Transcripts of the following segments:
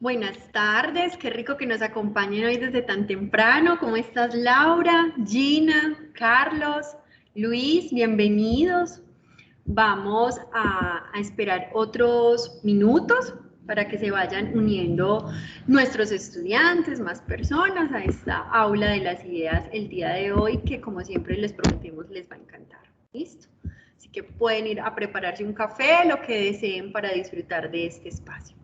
Buenas tardes, qué rico que nos acompañen hoy desde tan temprano. ¿Cómo estás, Laura, Gina, Carlos, Luis? Bienvenidos. Vamos a esperar otros minutos para que se vayan uniendo nuestros estudiantes, más personas a esta aula de las ideas el día de hoy, que como siempre les prometemos les va a encantar. ¿Listo? Así que pueden ir a prepararse un café, lo que deseen para disfrutar de este espacio.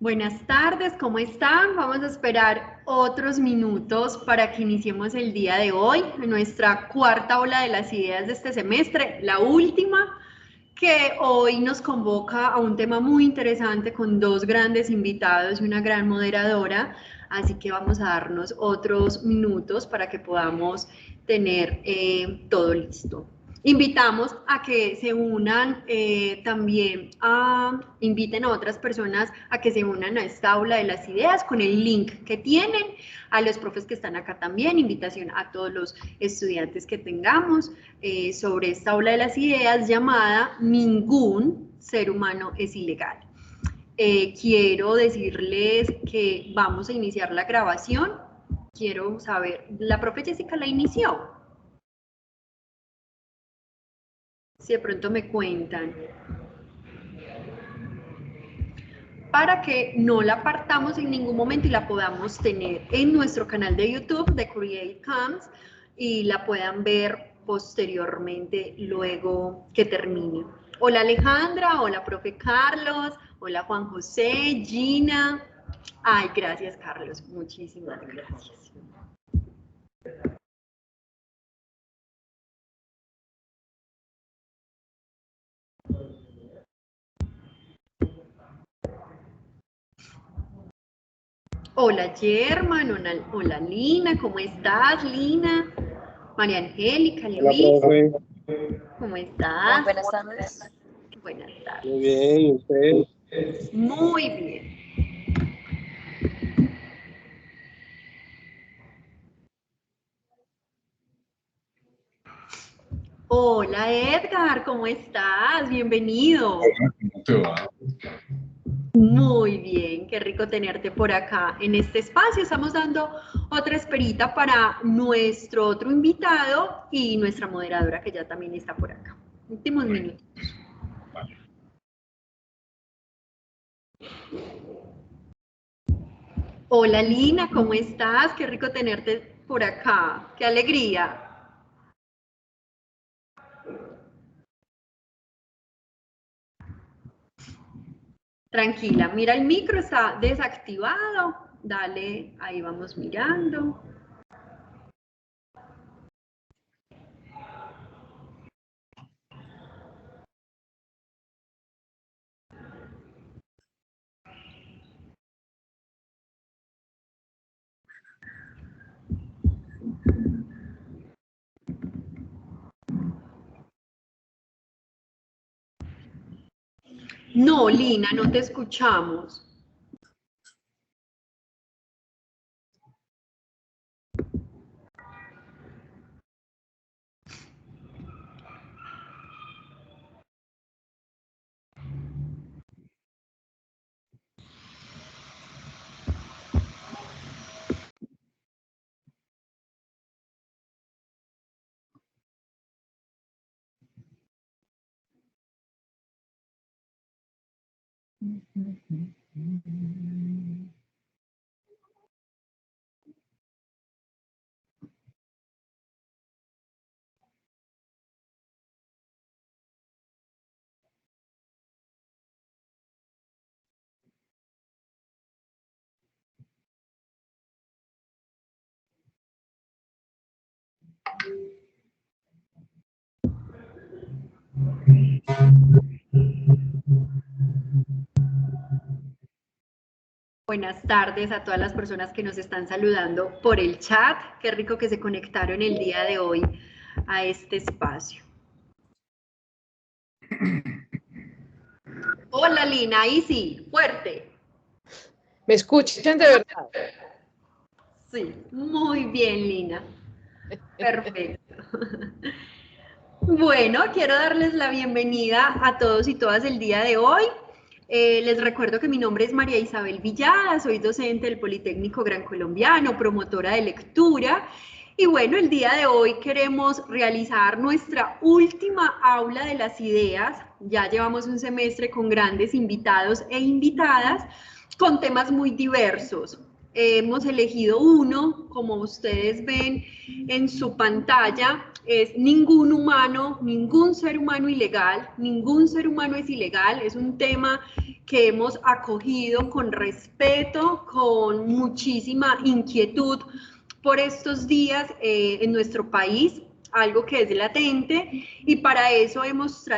Buenas tardes, ¿cómo están? Vamos a esperar otros minutos para que iniciemos el día de hoy, nuestra cuarta ola de las ideas de este semestre, la última, que hoy nos convoca a un tema muy interesante con dos grandes invitados y una gran moderadora, así que vamos a darnos otros minutos para que podamos tener todo listo. Invitamos a que se unan también, inviten a otras personas a que se unan a esta aula de las ideas con el link que tienen, a los profes que están acá también, invitación a todos los estudiantes que tengamos sobre esta aula de las ideas llamada Ningún ser humano es ilegal. Quiero decirles que vamos a iniciar la grabación. Quiero saber, ¿la profe Jessica la inició? Si de pronto me cuentan. Para que no la apartamos en ningún momento y la podamos tener en nuestro canal de YouTube de Create Commons y la puedan ver posteriormente luego que termine. Hola Alejandra, hola profe Carlos, hola Juan José, Gina. Ay, gracias Carlos, muchísimas gracias. Hola German, hola Lina, ¿cómo estás Lina? María Angélica, Hola, Luis, profe. ¿cómo Muy estás? buenas tardes. Buenas tardes. Muy bien, ¿y usted? Muy bien. Hola Edgar, ¿cómo estás? Bienvenido. Hola, ¿cómo te va? Muy bien, qué rico tenerte por acá en este espacio. Estamos dando otra esperita para nuestro otro invitado y nuestra moderadora que ya también está por acá. Últimos Bueno, minutos. vale. Hola Lina, ¿cómo estás? Qué rico tenerte por acá. Qué alegría. Tranquila, mira, el micro está desactivado. Dale, ahí vamos mirando. No, Lina, no te escuchamos. Buenas tardes a todas las personas que nos están saludando por el chat. Qué rico que se conectaron el día de hoy a este espacio. Hola Lina, ahí sí, fuerte. ¿Me escuchan de verdad? Sí, muy bien Lina. Perfecto. Bueno, quiero darles la bienvenida a todos y todas el día de hoy. Les recuerdo que mi nombre es María Isabel Villada, soy docente del Politécnico Gran Colombiano, promotora de lectura. Y bueno, el día de hoy queremos realizar nuestra última aula de las ideas. Ya llevamos un semestre con grandes invitados e invitadas con temas muy diversos. Hemos elegido uno, como ustedes ven en su pantalla, es ningún humano, ningún ser humano ilegal, ningún ser humano es ilegal, es un tema que hemos acogido con respeto, con muchísima inquietud por estos días en nuestro país, algo que es latente, y para eso hemos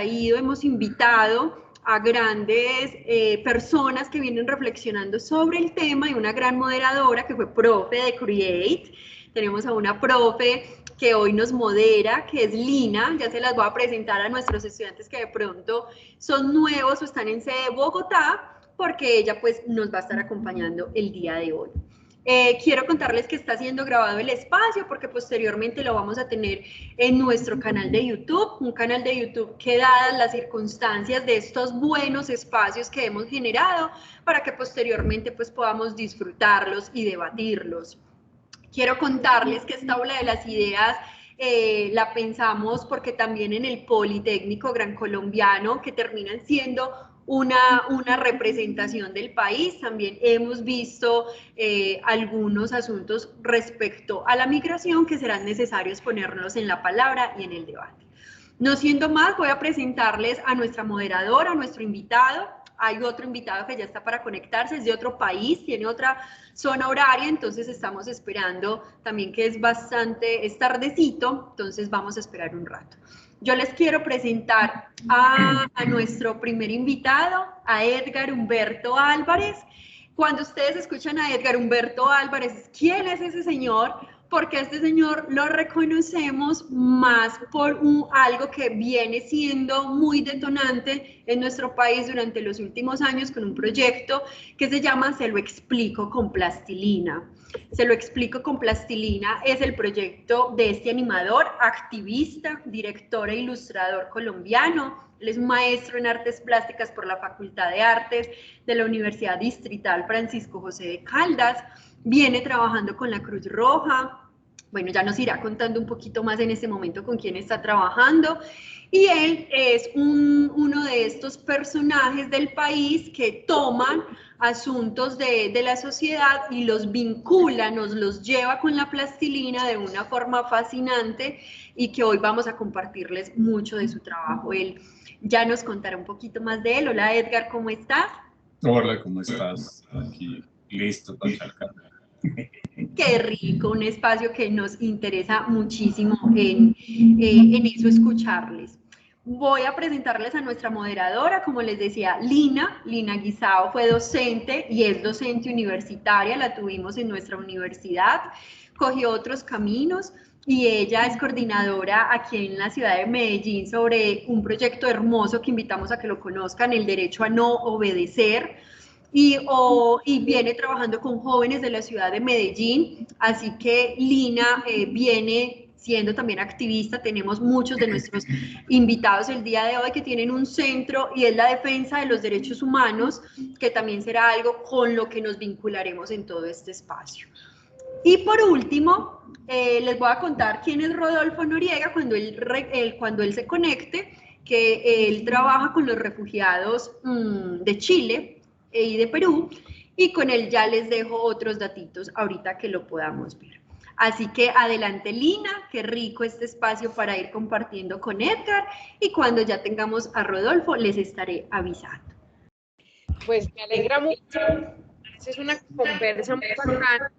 invitado a grandes personas que vienen reflexionando sobre el tema y una gran moderadora que fue profe de Create. Tenemos a una profe que hoy nos modera, que es Lina. Ya se las voy a presentar a nuestros estudiantes que de pronto son nuevos o están en sede de Bogotá, porque ella pues nos va a estar acompañando el día de hoy. Quiero contarles que está siendo grabado el espacio porque posteriormente lo vamos a tener en nuestro canal de YouTube, un canal de YouTube que dadas las circunstancias de estos buenos espacios que hemos generado para que posteriormente pues podamos disfrutarlos y debatirlos. Quiero contarles que esta aula de las ideas la pensamos porque también en el Politécnico Gran Colombiano, que terminan siendo una representación del país, también hemos visto algunos asuntos respecto a la migración que serán necesarios ponerlos en la palabra y en el debate. No siendo más, voy a presentarles a nuestra moderadora, a nuestro invitado. Hay otro invitado que ya está para conectarse, es de otro país, tiene otra zona horaria, entonces estamos esperando también que es tardecito, entonces vamos a esperar un rato. Yo les quiero presentar a nuestro primer invitado, a Edgar Humberto Álvarez. Cuando ustedes escuchan a Edgar Humberto Álvarez, ¿quién es ese señor? Porque este señor lo reconocemos más por algo que viene siendo muy detonante en nuestro país durante los últimos años con un proyecto que se llama Se lo explico con plastilina. Se lo explico con plastilina es el proyecto de este animador, activista, director e ilustrador colombiano. Él es maestro en artes plásticas por la Facultad de Artes de la Universidad Distrital Francisco José de Caldas. Viene trabajando con la Cruz Roja. Bueno, ya nos irá contando un poquito más en este momento con quién está trabajando. Y él es uno de estos personajes del país que toman asuntos de la sociedad y los vincula, nos los lleva con la plastilina de una forma fascinante y que hoy vamos a compartirles mucho de su trabajo. Él ya nos contará un poquito más de él. Hola Edgar, ¿cómo estás? Hola, ¿cómo estás? Aquí, listo para charlar. Qué rico, un espacio que nos interesa muchísimo en eso escucharles. Voy a presentarles a nuestra moderadora, como les decía, Lina Guisao fue docente y es docente universitaria, la tuvimos en nuestra universidad, cogió otros caminos y ella es coordinadora aquí en la ciudad de Medellín sobre un proyecto hermoso que invitamos a que lo conozcan, el derecho a no obedecer, y viene trabajando con jóvenes de la ciudad de Medellín, así que Lina viene siendo también activista. Tenemos muchos de nuestros invitados el día de hoy que tienen un centro y es la defensa de los derechos humanos, que también será algo con lo que nos vincularemos en todo este espacio. Y por último, les voy a contar quién es Rodolfo Noriega cuando él se conecte, que él trabaja con los refugiados de Chile y de Perú, y con él ya les dejo otros datitos ahorita que lo podamos ver. Así que adelante Lina, qué rico este espacio para ir compartiendo con Edgar, y cuando ya tengamos a Rodolfo les estaré avisando. Pues me alegra mucho, es una conversa muy bacana,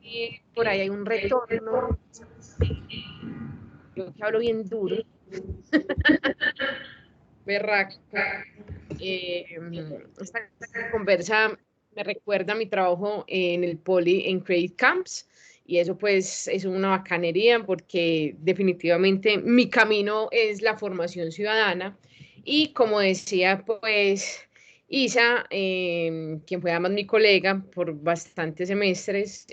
y por ahí hay un retorno, yo que hablo bien duro, berraco. Esta conversa me recuerda a mi trabajo en el Poli en Credit Camps, y eso pues es una bacanería porque definitivamente mi camino es la formación ciudadana, y como decía pues Isa, quien fue además mi colega por bastantes semestres,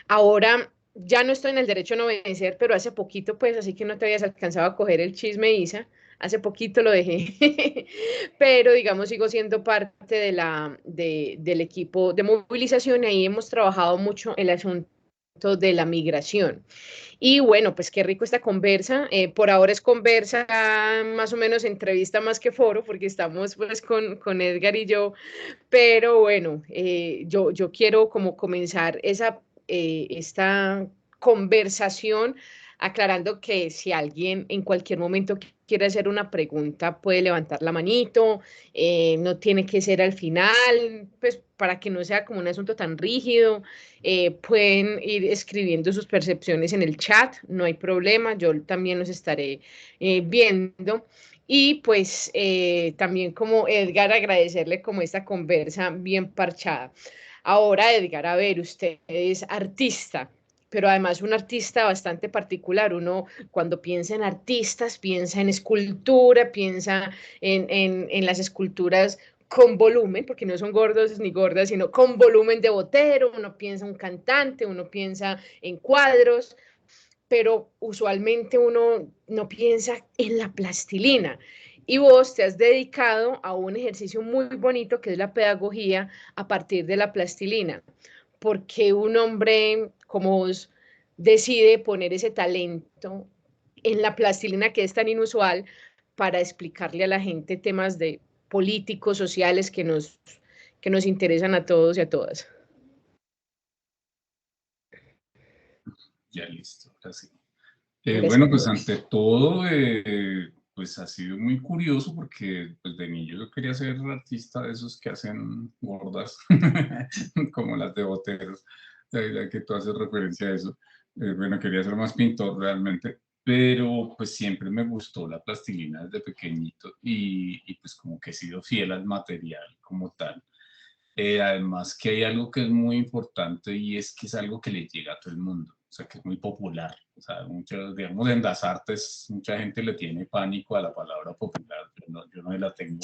ahora ya no estoy en el derecho a no obedecer, pero hace poquito, pues, así que no te habías alcanzado a coger el chisme, Isa, hace poquito lo dejé, pero digamos sigo siendo parte del equipo de movilización, y ahí hemos trabajado mucho el asunto de la migración. Y bueno, pues qué rico esta conversa. Por ahora es conversa, más o menos entrevista más que foro, porque estamos pues con Edgar y yo, pero bueno, yo quiero como comenzar esta conversación aclarando que si alguien en cualquier momento quiere hacer una pregunta, puede levantar la manito, no tiene que ser al final, pues para que no sea como un asunto tan rígido, pueden ir escribiendo sus percepciones en el chat, no hay problema, yo también los estaré viendo. Y pues también como Edgar, agradecerle como esta conversa bien parchada. Ahora, Edgar, a ver, usted es artista, pero además un artista bastante particular. Uno cuando piensa en artistas, piensa en escultura, piensa en las esculturas con volumen, porque no son gordos ni gordas, sino con volumen de Botero. Uno piensa en un cantante, uno piensa en cuadros, pero usualmente uno no piensa en la plastilina. Y vos te has dedicado a un ejercicio muy bonito que es la pedagogía a partir de la plastilina. ¿Por qué un hombre como vos decide poner ese talento en la plastilina que es tan inusual para explicarle a la gente temas de políticos, sociales que nos interesan a todos y a todas? Ya listo, ahora sí. Gracias. Bueno, pues ante todo, pues ha sido muy curioso porque pues, de niño yo quería ser artista de esos que hacen gordas, como las de Botero, ya que tú haces referencia a eso. Bueno, quería ser más pintor realmente, pero pues siempre me gustó la plastilina desde pequeñito y pues como que he sido fiel al material como tal. Además que hay algo que es muy importante y es que es algo que le llega a todo el mundo, o sea, que es muy popular. O sea, digamos, en las artes mucha gente le tiene pánico a la palabra popular, yo no la tengo.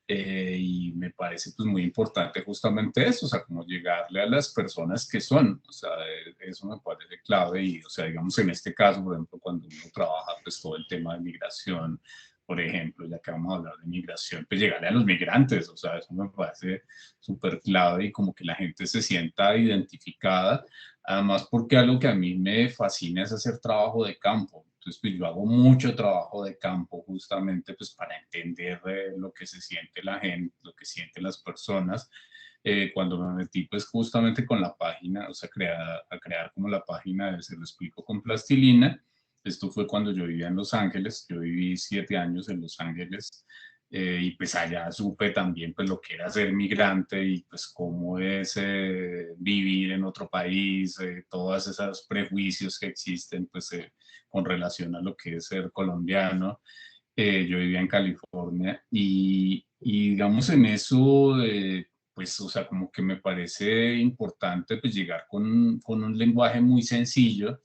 Y me parece pues muy importante justamente eso, o sea, como llegarle a las personas que son, o sea, eso me parece clave y, o sea, digamos en este caso, por ejemplo, cuando uno trabaja pues todo el tema de migración, por ejemplo, ya que vamos a hablar de migración, pues llegarle a los migrantes, o sea, eso me parece súper clave y como que la gente se sienta identificada, además porque algo que a mí me fascina es hacer trabajo de campo. Entonces, pues yo hago mucho trabajo de campo justamente pues para entender lo que se siente la gente, lo que sienten las personas. Cuando me metí pues justamente con la página, o sea, a crear como la página de Se lo explico con plastilina. Esto fue cuando yo vivía en Los Ángeles, yo viví 7 años en Los Ángeles y pues allá supe también pues lo que era ser migrante y pues cómo es vivir en otro país, todos esos prejuicios que existen pues con relación a lo que es ser colombiano. Yo vivía en California y digamos en eso, pues, o sea, como que me parece importante pues llegar con un lenguaje muy sencillo,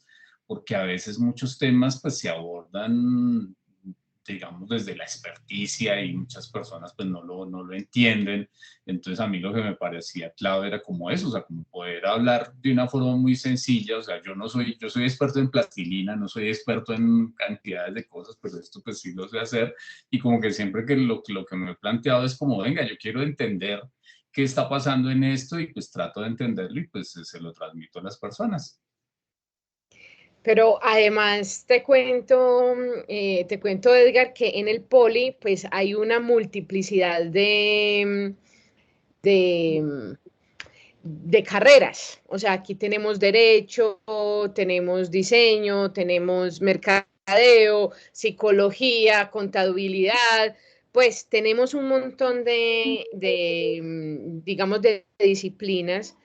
porque a veces muchos temas pues se abordan, digamos, desde la experticia y muchas personas pues no lo entienden. Entonces a mí lo que me parecía clave era como eso, o sea, como poder hablar de una forma muy sencilla, o sea, yo soy experto en plastilina, no soy experto en cantidades de cosas, pero esto pues sí lo sé hacer y como que siempre que lo que me he planteado es como, venga, yo quiero entender qué está pasando en esto y pues trato de entenderlo y pues se lo transmito a las personas. Pero además te cuento, Edgar, que en el Poli pues hay una multiplicidad de, de carreras. O sea, aquí tenemos derecho, tenemos diseño, tenemos mercadeo, psicología, contabilidad, pues tenemos un montón digamos, de disciplinas.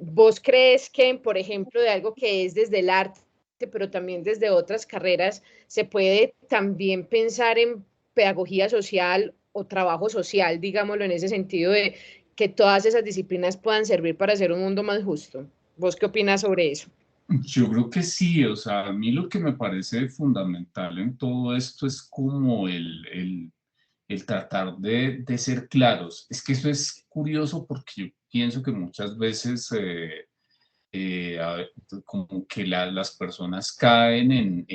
¿Vos crees que, por ejemplo, de algo que es desde el arte, pero también desde otras carreras, se puede también pensar en pedagogía social o trabajo social, digámoslo en ese sentido de que todas esas disciplinas puedan servir para hacer un mundo más justo? ¿Vos qué opinas sobre eso? Yo creo que sí, o sea, a mí lo que me parece fundamental en todo esto es como el tratar de ser claros. Es que eso es curioso porque yo pienso que muchas veces como que las personas caen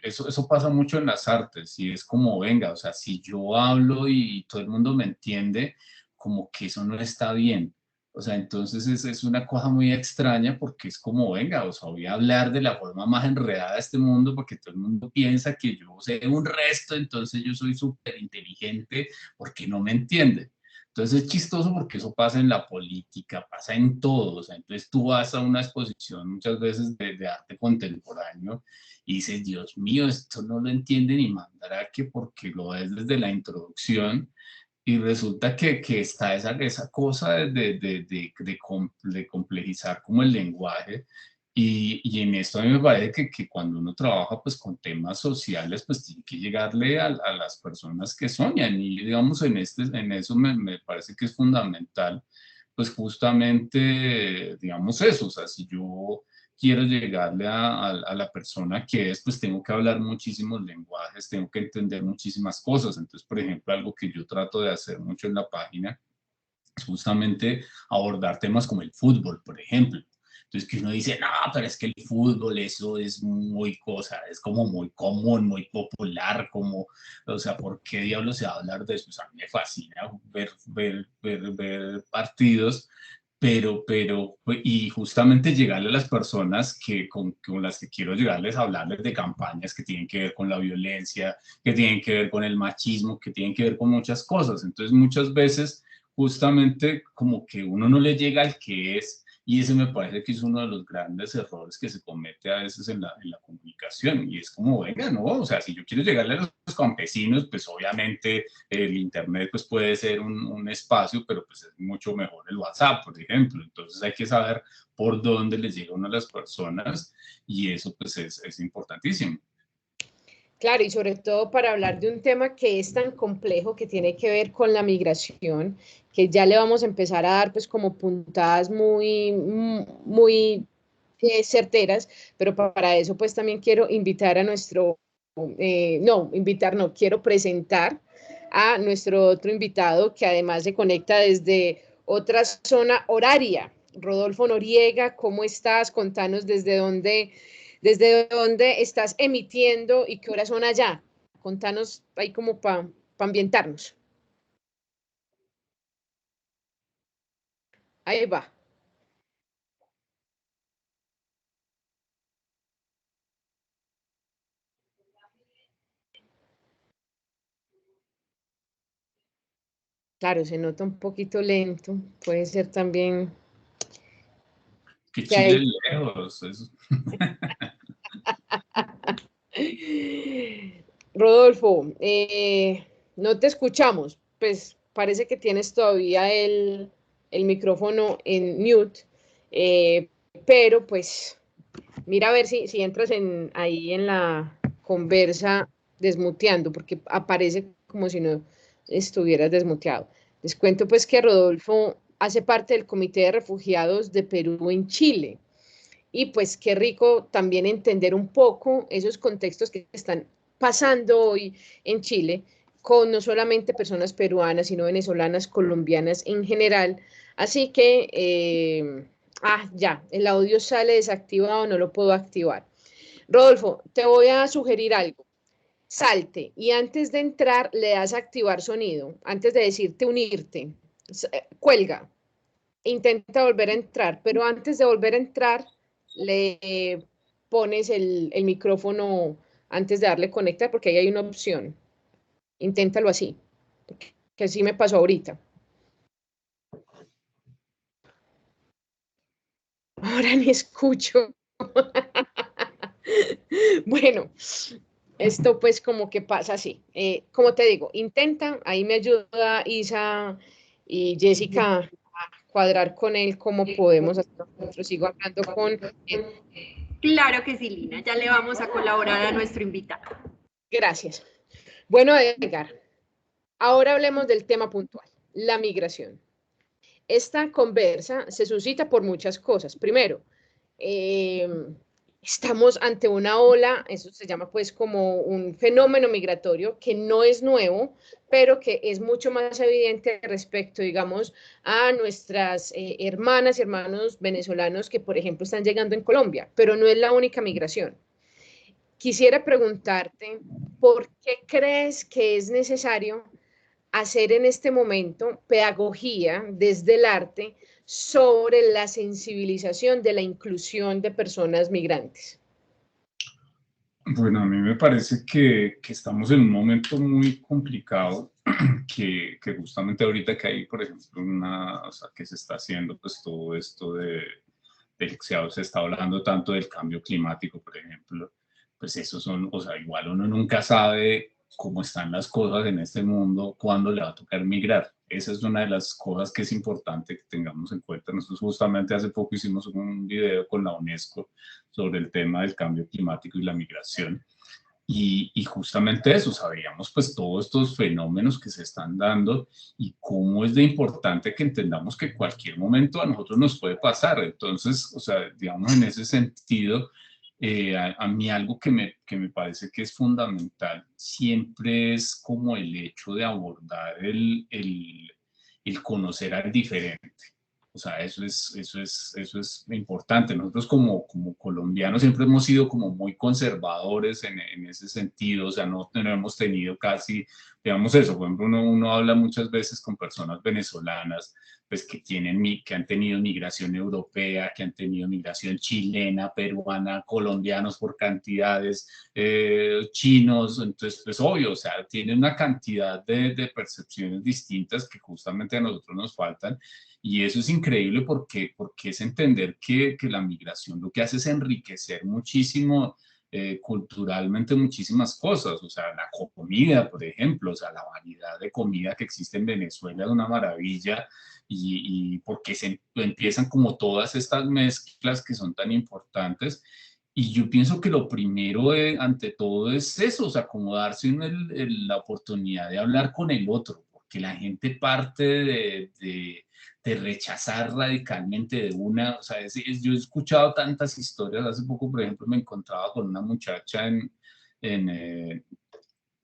eso pasa mucho en las artes y es como, venga, o sea, si yo hablo y todo el mundo me entiende, como que eso no está bien. O sea, entonces es una cosa muy extraña porque es como, venga, o sea, voy a hablar de la forma más enredada de este mundo porque todo el mundo piensa que yo sé un resto, entonces yo soy súper inteligente porque no me entiende. Entonces es chistoso porque eso pasa en la política, pasa en todo. O sea, entonces tú vas a una exposición muchas veces de arte contemporáneo y dices, Dios mío, esto no lo entiende ni mandará que porque lo ves desde la introducción y resulta que está esa cosa de complejizar como el lenguaje y en esto a mí me parece que cuando uno trabaja pues con temas sociales pues tiene que llegarle a las personas que soñan y digamos en eso me parece que es fundamental pues justamente digamos eso, o sea, si yo quiero llegarle a la persona que es, pues tengo que hablar muchísimos lenguajes, tengo que entender muchísimas cosas. Entonces, por ejemplo, algo que yo trato de hacer mucho en la página es justamente abordar temas como el fútbol, por ejemplo. Entonces, que uno dice, no, pero es que el fútbol, eso es muy cosa, es como muy común, muy popular, como, o sea, ¿por qué diablos se va a hablar de eso? Pues a mí me fascina ver partidos, y justamente llegarle a las personas con las que quiero llegarles a hablarles de campañas que tienen que ver con la violencia, que tienen que ver con el machismo, que tienen que ver con muchas cosas. Entonces, muchas veces justamente como que uno no le llega al que es Y ese me parece que es uno de los grandes errores que se comete a veces en la comunicación. Y es como, venga, no, o sea, si yo quiero llegarle a los campesinos, pues obviamente el Internet pues puede ser un espacio, pero pues es mucho mejor el WhatsApp, por ejemplo. Entonces hay que saber por dónde les llega uno a las personas y eso pues es importantísimo. Claro, y sobre todo para hablar de un tema que es tan complejo, que tiene que ver con la migración, que ya le vamos a empezar a dar pues como puntadas muy certeras, pero para eso pues también quiero invitar a nuestro, no, quiero presentar a nuestro otro invitado que además se conecta desde otra zona horaria. Rodolfo Noriega, ¿cómo estás? Contanos desde dónde estás emitiendo y qué horas son allá. Contanos ahí como para ambientarnos. Ahí va. Claro, se nota un poquito lento. Puede ser también Que que Chile hay... lejos. Eso. Rodolfo, no te escuchamos. Pues parece que tienes todavía el micrófono en mute, pero pues mira a ver si entras ahí en la conversa desmuteando, porque aparece como si no estuvieras desmuteado. Les cuento pues que Rodolfo hace parte del Comité de Refugiados de Perú en Chile. Y pues qué rico también entender un poco esos contextos que están pasando hoy en Chile con no solamente personas peruanas, sino venezolanas, colombianas en general. Así que, ya, el audio sale desactivado, no lo puedo activar. Rodolfo, te voy a sugerir algo. Salte y antes de entrar le das a activar sonido, antes de decirte unirte. Cuelga, intenta volver a entrar, pero antes de volver a entrar le pones el micrófono antes de darle conectar, porque ahí hay una opción. Inténtalo así, que así me pasó ahorita. Ahora ni escucho. Bueno, esto pues como que pasa así. Como te digo, intenta, ahí me ayuda Isa y Jessica a cuadrar con él cómo podemos hacer. Nosotros sigo hablando con él. Claro que sí, Lina, ya le vamos a colaborar a nuestro invitado. Gracias. Bueno, Edgar, ahora hablemos del tema puntual, la migración. Esta conversa se suscita por muchas cosas. Primero, eh, estamos ante una ola, eso se llama pues como un fenómeno migratorio que no es nuevo, pero que es mucho más evidente respecto, digamos, a nuestras hermanas y hermanos venezolanos que, por ejemplo, están llegando en Colombia, pero no es la única migración. Quisiera preguntarte, ¿por qué crees que es necesario hacer en este momento pedagogía desde el arte sobre la sensibilización de la inclusión de personas migrantes? Bueno, a mí me parece que estamos en un momento muy complicado, que justamente ahorita que hay, por ejemplo, o sea, que se está haciendo pues todo esto se está hablando tanto del cambio climático, por ejemplo, pues esos son, o sea, igual uno nunca sabe cómo están las cosas en este mundo, cuándo le va a tocar migrar. Esa es una de las cosas que es importante que tengamos en cuenta. Nosotros justamente hace poco hicimos un video con la UNESCO sobre el tema del cambio climático y la migración. Y justamente eso, sabíamos pues todos estos fenómenos que se están dando y cómo es de importante que entendamos que cualquier momento a nosotros nos puede pasar. Entonces, o sea, digamos en ese sentido, a mí algo que me parece que es fundamental siempre es como el hecho de abordar el conocer al diferente. O sea, eso es importante. Nosotros como colombianos siempre hemos sido como muy conservadores en ese sentido. O sea, no hemos tenido casi, digamos eso. Por ejemplo, uno habla muchas veces con personas venezolanas, pues que han tenido migración europea, que han tenido migración chilena, peruana, colombianos por cantidades, chinos. Entonces, pues obvio, o sea, tienen una cantidad de percepciones distintas que justamente a nosotros nos faltan. Y eso es increíble porque es entender que la migración lo que hace es enriquecer muchísimo culturalmente muchísimas cosas, o sea, la comida, por ejemplo, o sea, la variedad de comida que existe en Venezuela es una maravilla y porque se empiezan como todas estas mezclas que son tan importantes. Y yo pienso que lo primero, ante todo, es eso, o sea, como darse la oportunidad de hablar con el otro, porque la gente parte de rechazar radicalmente de una, o sea, yo he escuchado tantas historias, hace poco, por ejemplo, me encontraba con una muchacha en, eh,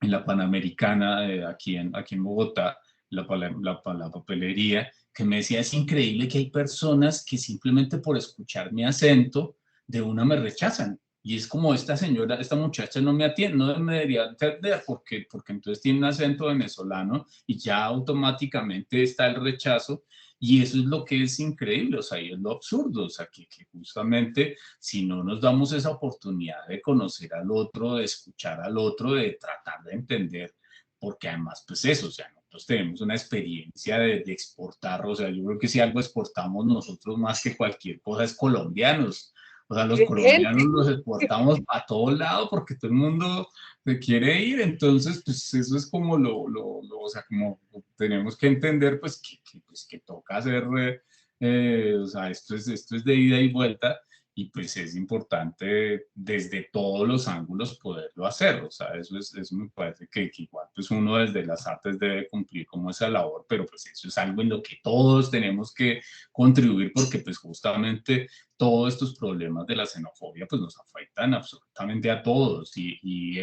en la Panamericana, aquí en Bogotá, la papelería, que me decía, es increíble que hay personas que simplemente por escuchar mi acento, de una me rechazan. Y es como esta señora, esta muchacha no me atiende, no me debería atender porque entonces tiene un acento venezolano y ya automáticamente está el rechazo. Y eso es lo que es increíble, o sea, y es lo absurdo, o sea, que justamente si no nos damos esa oportunidad de conocer al otro, de escuchar al otro, de tratar de entender, porque además, pues eso, o sea, nosotros tenemos una experiencia de exportar, o sea, yo creo que si algo exportamos nosotros más que cualquier cosa es colombianos. O sea, los colombianos Gente. los exportamos a todo lado porque todo el mundo se quiere ir, entonces, pues eso es como o sea, como tenemos que entender, pues, pues, que toca hacer, o sea, esto es de ida y vuelta, y pues es importante desde todos los ángulos poderlo hacer, o sea, eso me parece que igual pues uno desde las artes debe cumplir como esa labor, pero pues eso es algo en lo que todos tenemos que contribuir porque pues justamente todos estos problemas de la xenofobia pues nos afectan absolutamente a todos y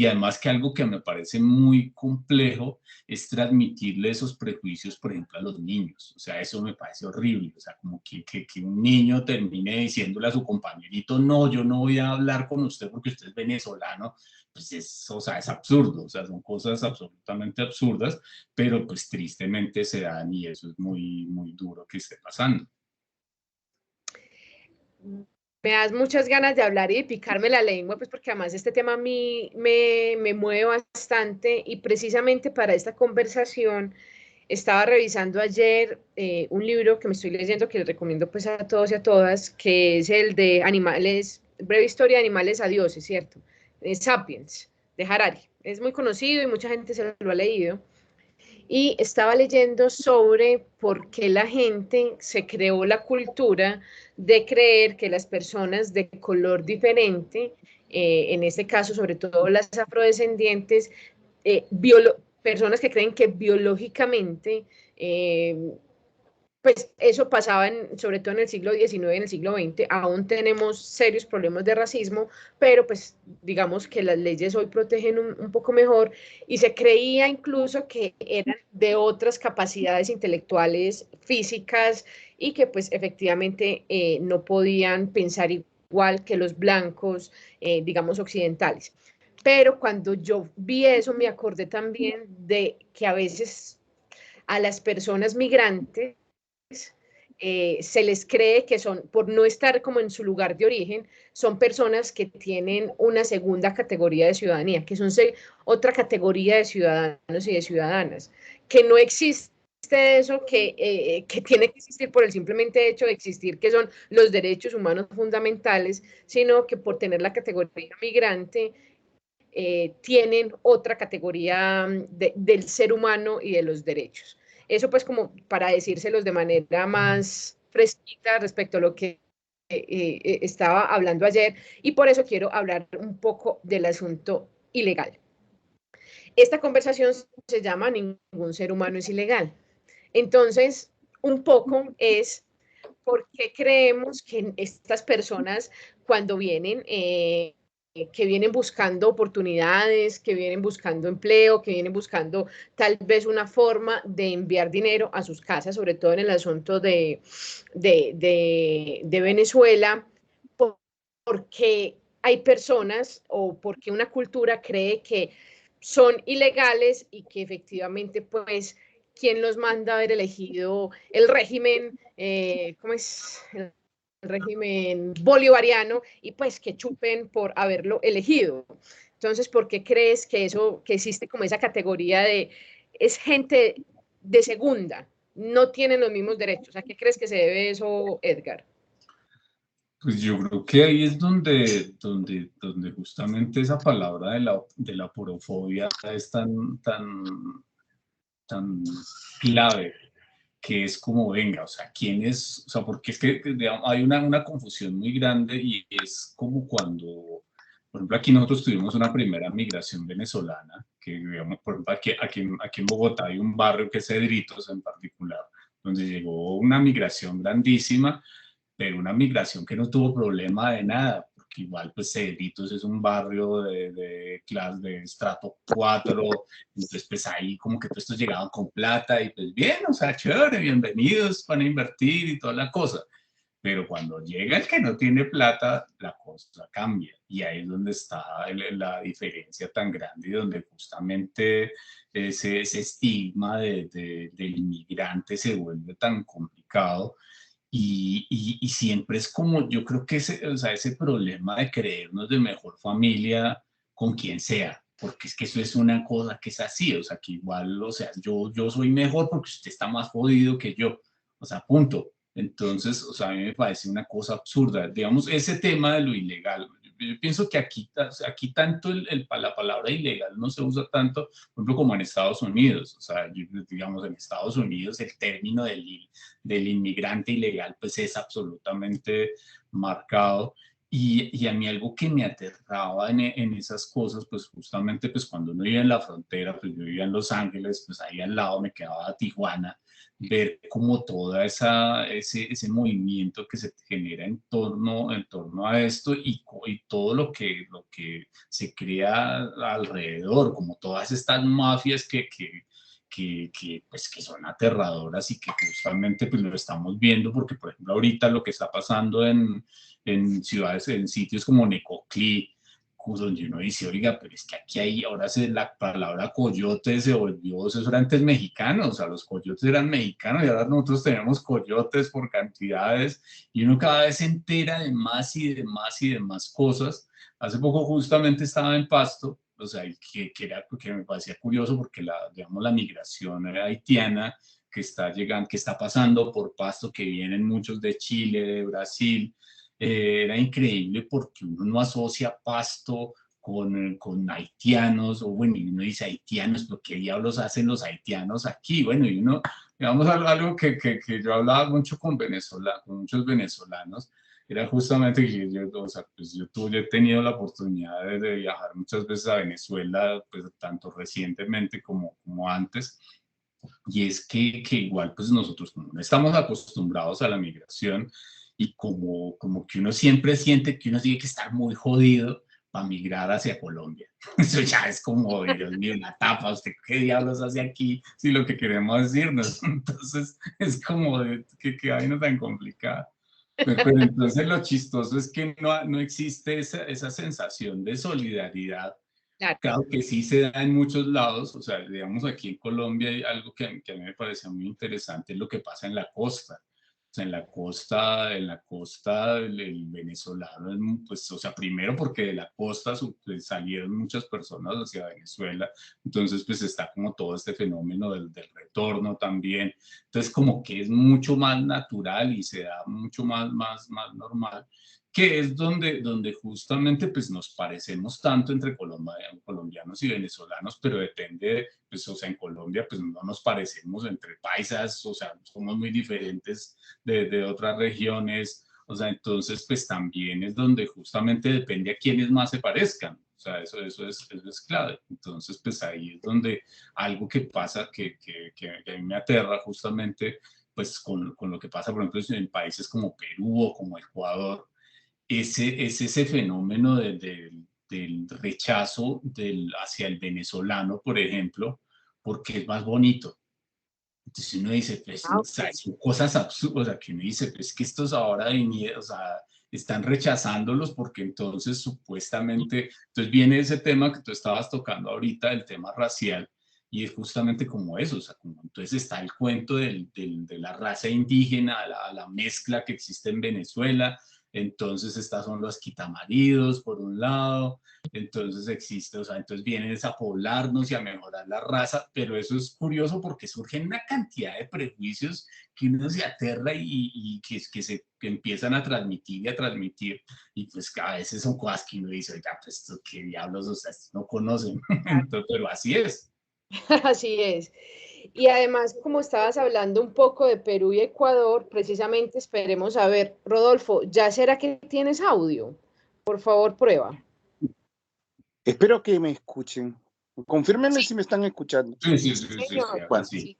además que algo que me parece muy complejo es transmitirle esos prejuicios, por ejemplo, a los niños. O sea, eso me parece horrible. O sea, como que un niño termine diciéndole a su compañerito, no, yo no voy a hablar con usted porque usted es venezolano. Pues o sea, es absurdo. O sea, son cosas absolutamente absurdas, pero pues tristemente se dan y eso es muy, muy duro que esté pasando. Me das muchas ganas de hablar y de picarme la lengua, pues porque además este tema a mí me mueve bastante y precisamente para esta conversación estaba revisando ayer un libro que me estoy leyendo que les recomiendo pues a todos y a todas, que es el de Animales, Breve Historia de Animales a Dioses, ¿cierto? Sapiens, de Harari. Es muy conocido y mucha gente se lo ha leído. Y estaba leyendo sobre por qué la gente se creó la cultura de creer que las personas de color diferente, en este caso sobre todo las afrodescendientes, personas que creen que biológicamente pues eso pasaba sobre todo en el siglo XIX, en el siglo XX, aún tenemos serios problemas de racismo, pero pues digamos que las leyes hoy protegen un poco mejor y se creía incluso que eran de otras capacidades intelectuales, físicas y que pues efectivamente no podían pensar igual que los blancos, digamos, occidentales. Pero cuando yo vi eso me acordé también de que a veces a las personas migrantes se les cree que son, por no estar como en su lugar de origen, son personas que tienen una segunda categoría de ciudadanía, que son otra categoría de ciudadanos y de ciudadanas, que no existe eso que tiene que existir por el simplemente hecho de existir, que son los derechos humanos fundamentales, sino que por tener la categoría migrante, tienen otra categoría del ser humano y de los derechos. Eso pues como para decírselos de manera más fresquita respecto a lo que estaba hablando ayer y por eso quiero hablar un poco del asunto ilegal. Esta conversación se llama Ningún ser humano es ilegal. Entonces, un poco es por qué creemos que estas personas cuando vienen que vienen buscando oportunidades, que vienen buscando empleo, que vienen buscando tal vez una forma de enviar dinero a sus casas, sobre todo en el asunto de Venezuela, porque hay personas o porque una cultura cree que son ilegales y que efectivamente pues quien los manda haber elegido el régimen, ¿cómo es? El régimen bolivariano y pues que chupen por haberlo elegido. Entonces, ¿por qué crees que eso, que existe como esa categoría de, es gente de segunda? no tienen los mismos derechos. ¿A qué crees que se debe eso, Edgar? Pues yo creo que ahí es donde justamente esa palabra de la porofobia es tan clave, que es como, venga, o sea, ¿quién es? O sea, porque es que digamos, hay una confusión muy grande y es como cuando, por ejemplo, aquí nosotros tuvimos una primera migración venezolana, que digamos, por ejemplo, aquí en Bogotá hay un barrio que es Cedritos en particular, donde llegó una migración grandísima, pero una migración que no tuvo problema de nada, porque igual pues Cedritos es un barrio de clase de estrato 4, entonces pues ahí como que todos estos llegaban con plata y pues bien, o sea, chévere, bienvenidos, van a invertir y toda la cosa. Pero cuando llega el que no tiene plata, la cosa cambia. Y ahí es donde está la diferencia tan grande y donde justamente ese estigma del inmigrante se vuelve tan complicado y siempre es como, yo creo que ese, o sea, ese problema de creernos de mejor familia con quien sea, porque es que eso es una cosa que es así, o sea, que igual, o sea, yo soy mejor porque usted está más jodido que yo, o sea, punto. Entonces, o sea, a mí me parece una cosa absurda. Digamos, ese tema de lo ilegal, yo pienso que aquí tanto la palabra ilegal no se usa tanto, por ejemplo, como en Estados Unidos. O sea, digamos, en Estados Unidos el término del inmigrante ilegal pues es absolutamente marcado. Y a mí algo que me aterraba en esas cosas, pues justamente pues cuando uno vivía en la frontera, pues yo vivía en Los Ángeles, pues ahí al lado me quedaba Tijuana, ver como toda ese movimiento que se genera en torno a esto y todo lo que se crea alrededor, como todas estas mafias pues, que son aterradoras y que justamente pues, lo estamos viendo porque, por ejemplo, ahorita lo que está pasando en ciudades, en sitios como Necoclí, donde uno dice, oiga, pero es que aquí hay, ahora la palabra coyote se volvió, eso era antes mexicano, o sea, los coyotes eran mexicanos y ahora nosotros tenemos coyotes por cantidades y uno cada vez se entera de más y de más y de más cosas. Hace poco justamente estaba en Pasto, o sea, que me parecía curioso porque digamos, la migración haitiana que está llegando, que está pasando por Pasto, que vienen muchos de Chile, de Brasil, era increíble porque uno no asocia Pasto con haitianos, o bueno, y uno dice haitianos, pero ¿qué diablos hacen los haitianos aquí? Bueno, y uno, digamos, algo que yo hablaba mucho con muchos venezolanos, era justamente que yo, o sea, pues yo he tenido la oportunidad de viajar muchas veces a Venezuela, pues tanto recientemente como antes, y es que igual pues nosotros como no estamos acostumbrados a la migración y como que uno siempre siente que uno tiene que estar muy jodido para migrar hacia Colombia. Eso ya es como, Dios mío, una tapa, ¿usted qué diablos hace aquí si lo que queremos es irnos? Entonces es como, que vaina tan complicada. Pero entonces lo chistoso es que no existe esa sensación de solidaridad. Claro. Claro que sí se da en muchos lados, o sea, digamos aquí en Colombia hay algo que a mí me parece muy interesante, es lo que pasa en la costa. O sea, en la costa el venezolano, pues, o sea, primero porque de la costa pues, salieron muchas personas hacia Venezuela, entonces pues está como todo este fenómeno del retorno también. Entonces como que es mucho más natural y se da mucho más normal, que es donde justamente pues nos parecemos tanto entre colombianos y venezolanos, pero depende, pues, o sea, en Colombia pues no nos parecemos entre paisas, o sea, somos muy diferentes de otras regiones, o sea, entonces pues también es donde justamente depende a quiénes más se parezcan, o sea, eso es clave. Entonces pues ahí es donde algo que pasa que a mí me aterra justamente pues con lo que pasa, por ejemplo, en países como Perú o como Ecuador, es ese fenómeno del rechazo hacia el venezolano, por ejemplo, porque es más bonito. Entonces uno dice, pues, o sea, Okay. son cosas absurdas, o sea, que uno dice, pues que estos ahora o sea, están rechazándolos porque entonces supuestamente, entonces viene ese tema que tú estabas tocando ahorita, el tema racial, y es justamente como eso, o sea, como entonces está el cuento de la raza indígena, la mezcla que existe en Venezuela, Entonces estas son los quitamaridos por un lado, entonces existe, o sea, entonces vienen a poblarnos y a mejorar la raza, pero eso es curioso porque surgen una cantidad de prejuicios que uno se aterra y que empiezan a transmitir y a transmitir, y pues a veces son cosas que uno dice, oiga, pues esto qué diablos, o sea, no conocen, entonces, pero así es. Así es. Y además, como estabas hablando un poco de Perú y Ecuador, precisamente esperemos a ver, Rodolfo, ¿ya será que tienes audio? Por favor, prueba. Espero que me escuchen. Confírmenme Sí, si me están escuchando. Sí, sí, sí, sí, sí, señor. Bueno, sí. Sí,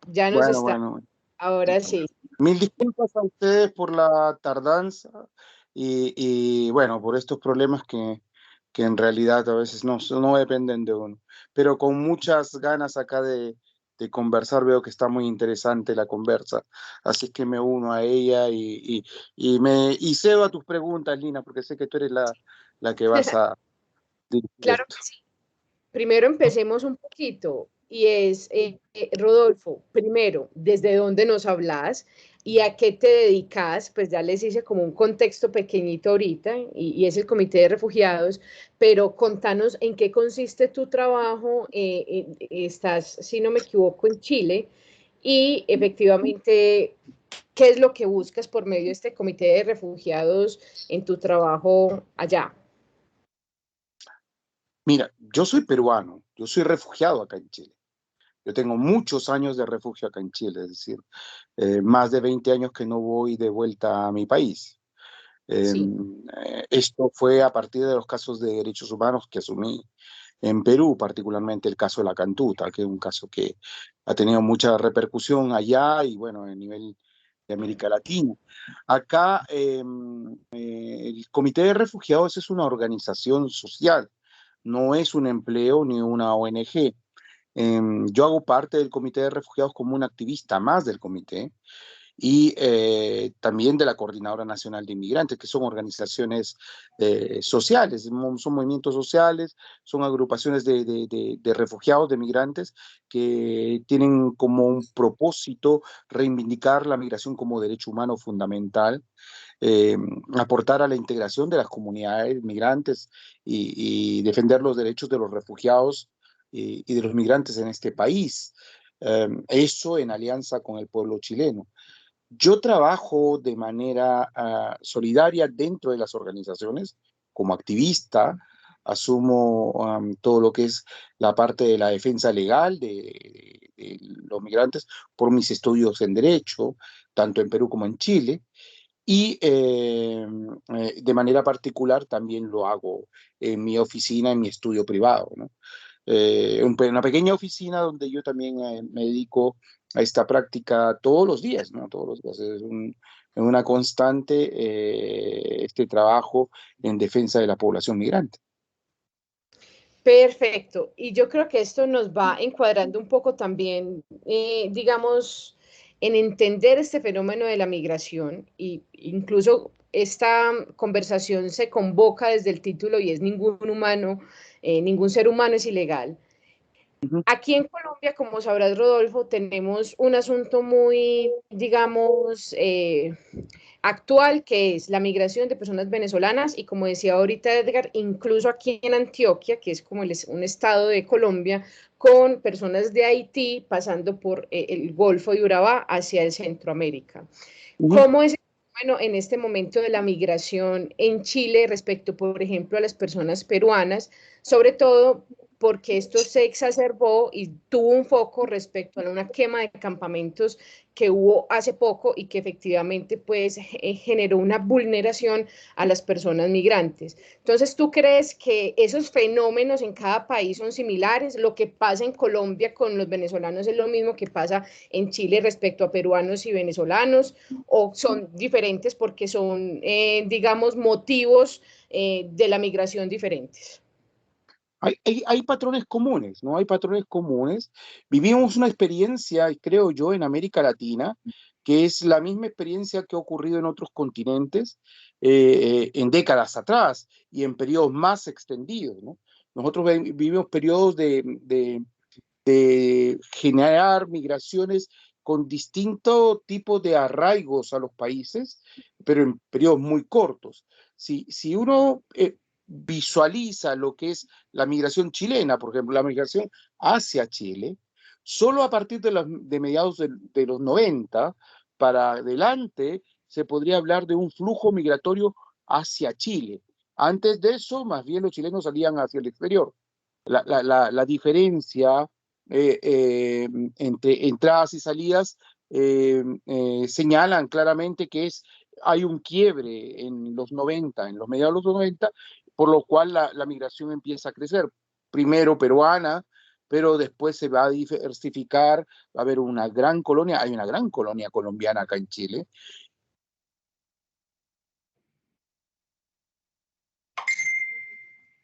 ya nos bueno, está. bueno. Ahora sí. Mil disculpas a ustedes por la tardanza y bueno, por estos problemas que en realidad a veces no dependen de uno. Pero con muchas ganas acá de conversar, veo que está muy interesante la conversa. Así que me uno a ella y cedo a tus preguntas, Lina, porque sé que tú eres la que vas a dirigir Claro esto. que sí. Primero empecemos un poquito y es, Rodolfo, primero, ¿desde dónde nos hablas y a qué te dedicas? Pues ya les hice como un contexto pequeñito ahorita y es el Comité de Refugiados, pero contanos en qué consiste tu trabajo. Estás, si no me equivoco, en Chile y efectivamente, ¿qué es lo que buscas por medio de este Comité de Refugiados en tu trabajo allá? Mira, yo soy peruano, yo soy refugiado acá en Chile. Yo tengo muchos años de refugio acá en Chile, es decir, más de 20 años que no voy de vuelta a mi país. Eh, Sí. Esto fue a partir de los casos de derechos humanos que asumí en Perú, particularmente el caso de la Cantuta, que es un caso que ha tenido mucha repercusión allá y bueno, a nivel de América Latina. Acá el Comité de Refugiados es una organización social, no es un empleo ni una ONG. Yo hago parte del Comité de Refugiados como un activista más del comité y también de la Coordinadora Nacional de Inmigrantes, que son organizaciones sociales, son movimientos sociales, son agrupaciones de refugiados, de migrantes, que tienen como un propósito reivindicar la migración como derecho humano fundamental, eh, aportar a la integración de las comunidades migrantes y defender los derechos de los refugiados y de los migrantes en este país. Eso en alianza con el pueblo chileno. Yo trabajo de manera solidaria dentro de las organizaciones como activista, asumo todo lo que es la parte de la defensa legal de los migrantes por mis estudios en Derecho, tanto en Perú como en Chile, y de manera particular también lo hago en mi oficina, en mi estudio privado, ¿no? Una pequeña oficina donde yo también me dedico a esta práctica todos los días, ¿no? Todos los días. Una constante este trabajo en defensa de la población migrante. Perfecto. Y yo creo que esto nos va encuadrando un poco también, digamos, en entender este fenómeno de la migración y incluso esta conversación se convoca desde el título y es ningún humano, ningún ser humano es ilegal. Aquí en Colombia, como sabrás, Rodolfo, tenemos un asunto muy, digamos, actual, que es la migración de personas venezolanas y como decía ahorita Edgar, incluso aquí en Antioquia, que es como un estado de Colombia, con personas de Haití pasando por el Golfo de Urabá hacia el Centroamérica. ¿Cómo es el fenómeno en este momento de la migración en Chile respecto, por ejemplo, a las personas peruanas, sobre todo porque esto se exacerbó y tuvo un foco respecto a una quema de campamentos que hubo hace poco y que efectivamente pues generó una vulneración a las personas migrantes. Entonces, ¿tú crees que esos fenómenos en cada país son similares? ¿Lo que pasa en Colombia con los venezolanos es lo mismo que pasa en Chile respecto a peruanos y venezolanos? ¿O son diferentes porque son, digamos, motivos de la migración diferentes? Hay patrones comunes, ¿no? Hay patrones comunes. Vivimos una experiencia, creo yo, en América Latina, que es la misma experiencia que ha ocurrido en otros continentes en décadas atrás y en periodos más extendidos, ¿no? Nosotros vivimos periodos de generar migraciones con distinto tipo de arraigos a los países, pero en periodos muy cortos. Si uno visualiza lo que es la migración chilena, por ejemplo, la migración hacia Chile, solo a partir de mediados de los 90 para adelante se podría hablar de un flujo migratorio hacia Chile. Antes de eso, más bien los chilenos salían hacia el exterior. La diferencia entre entradas y salidas señalan claramente que hay un quiebre en los 90, en los mediados de los 90, por lo cual la migración empieza a crecer. Primero peruana, pero después se va a diversificar, va a haber una gran colonia, hay una gran colonia colombiana acá en Chile.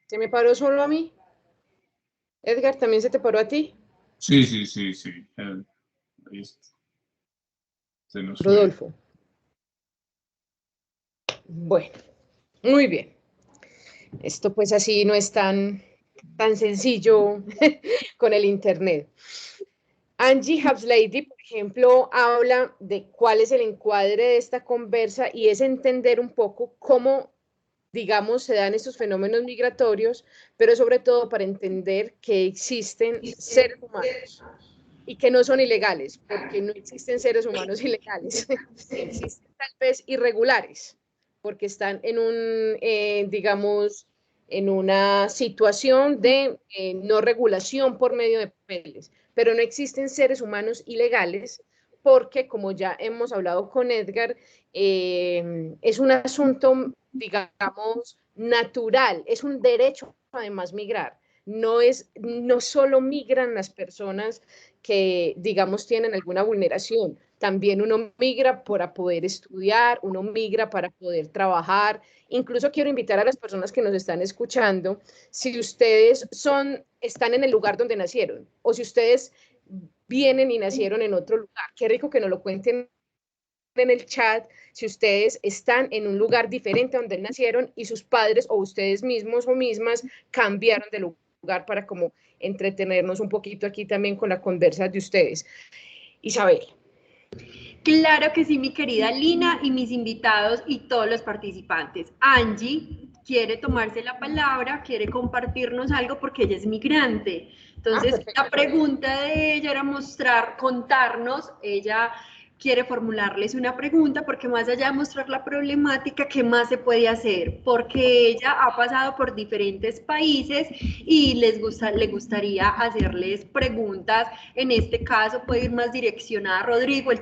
¿Se me paró solo a mí? Edgar, ¿también se te paró a ti? Sí, sí, sí, sí. Ahí está. Se nos fue. Rodolfo. Bueno, muy bien. Esto pues así no es tan sencillo con el internet. Angie Habslady, por ejemplo, habla de cuál es el encuadre de esta conversa y es entender un poco cómo, digamos, se dan estos fenómenos migratorios, pero sobre todo para entender que existen seres humanos y que no son ilegales, porque no existen seres humanos ilegales, existen tal vez irregulares, porque están en un, digamos, en una situación de no regulación por medio de papeles, pero no existen seres humanos ilegales porque, como ya hemos hablado con Edgar, es un asunto, digamos, natural, es un derecho además migrar. No solo migran las personas que, digamos, tienen alguna vulneración, también uno migra para poder estudiar, uno migra para poder trabajar. Incluso quiero invitar a las personas que nos están escuchando, si ustedes están en el lugar donde nacieron o si ustedes vienen y nacieron en otro lugar, qué rico que nos lo cuenten en el chat si ustedes están en un lugar diferente a donde nacieron y sus padres o ustedes mismos o mismas cambiaron de lugar para como entretenernos un poquito aquí también con la conversa de ustedes. Isabel. Claro que sí, mi querida Lina y mis invitados y todos los participantes. Angie quiere tomarse la palabra, quiere compartirnos algo porque ella es migrante. Entonces, la pregunta de ella era contarnos, ella quiere formularles una pregunta porque más allá de mostrar la problemática, ¿qué más se puede hacer? Porque ella ha pasado por diferentes países y le gustaría hacerles preguntas. En este caso puede ir más direccionada a Rodrigo, él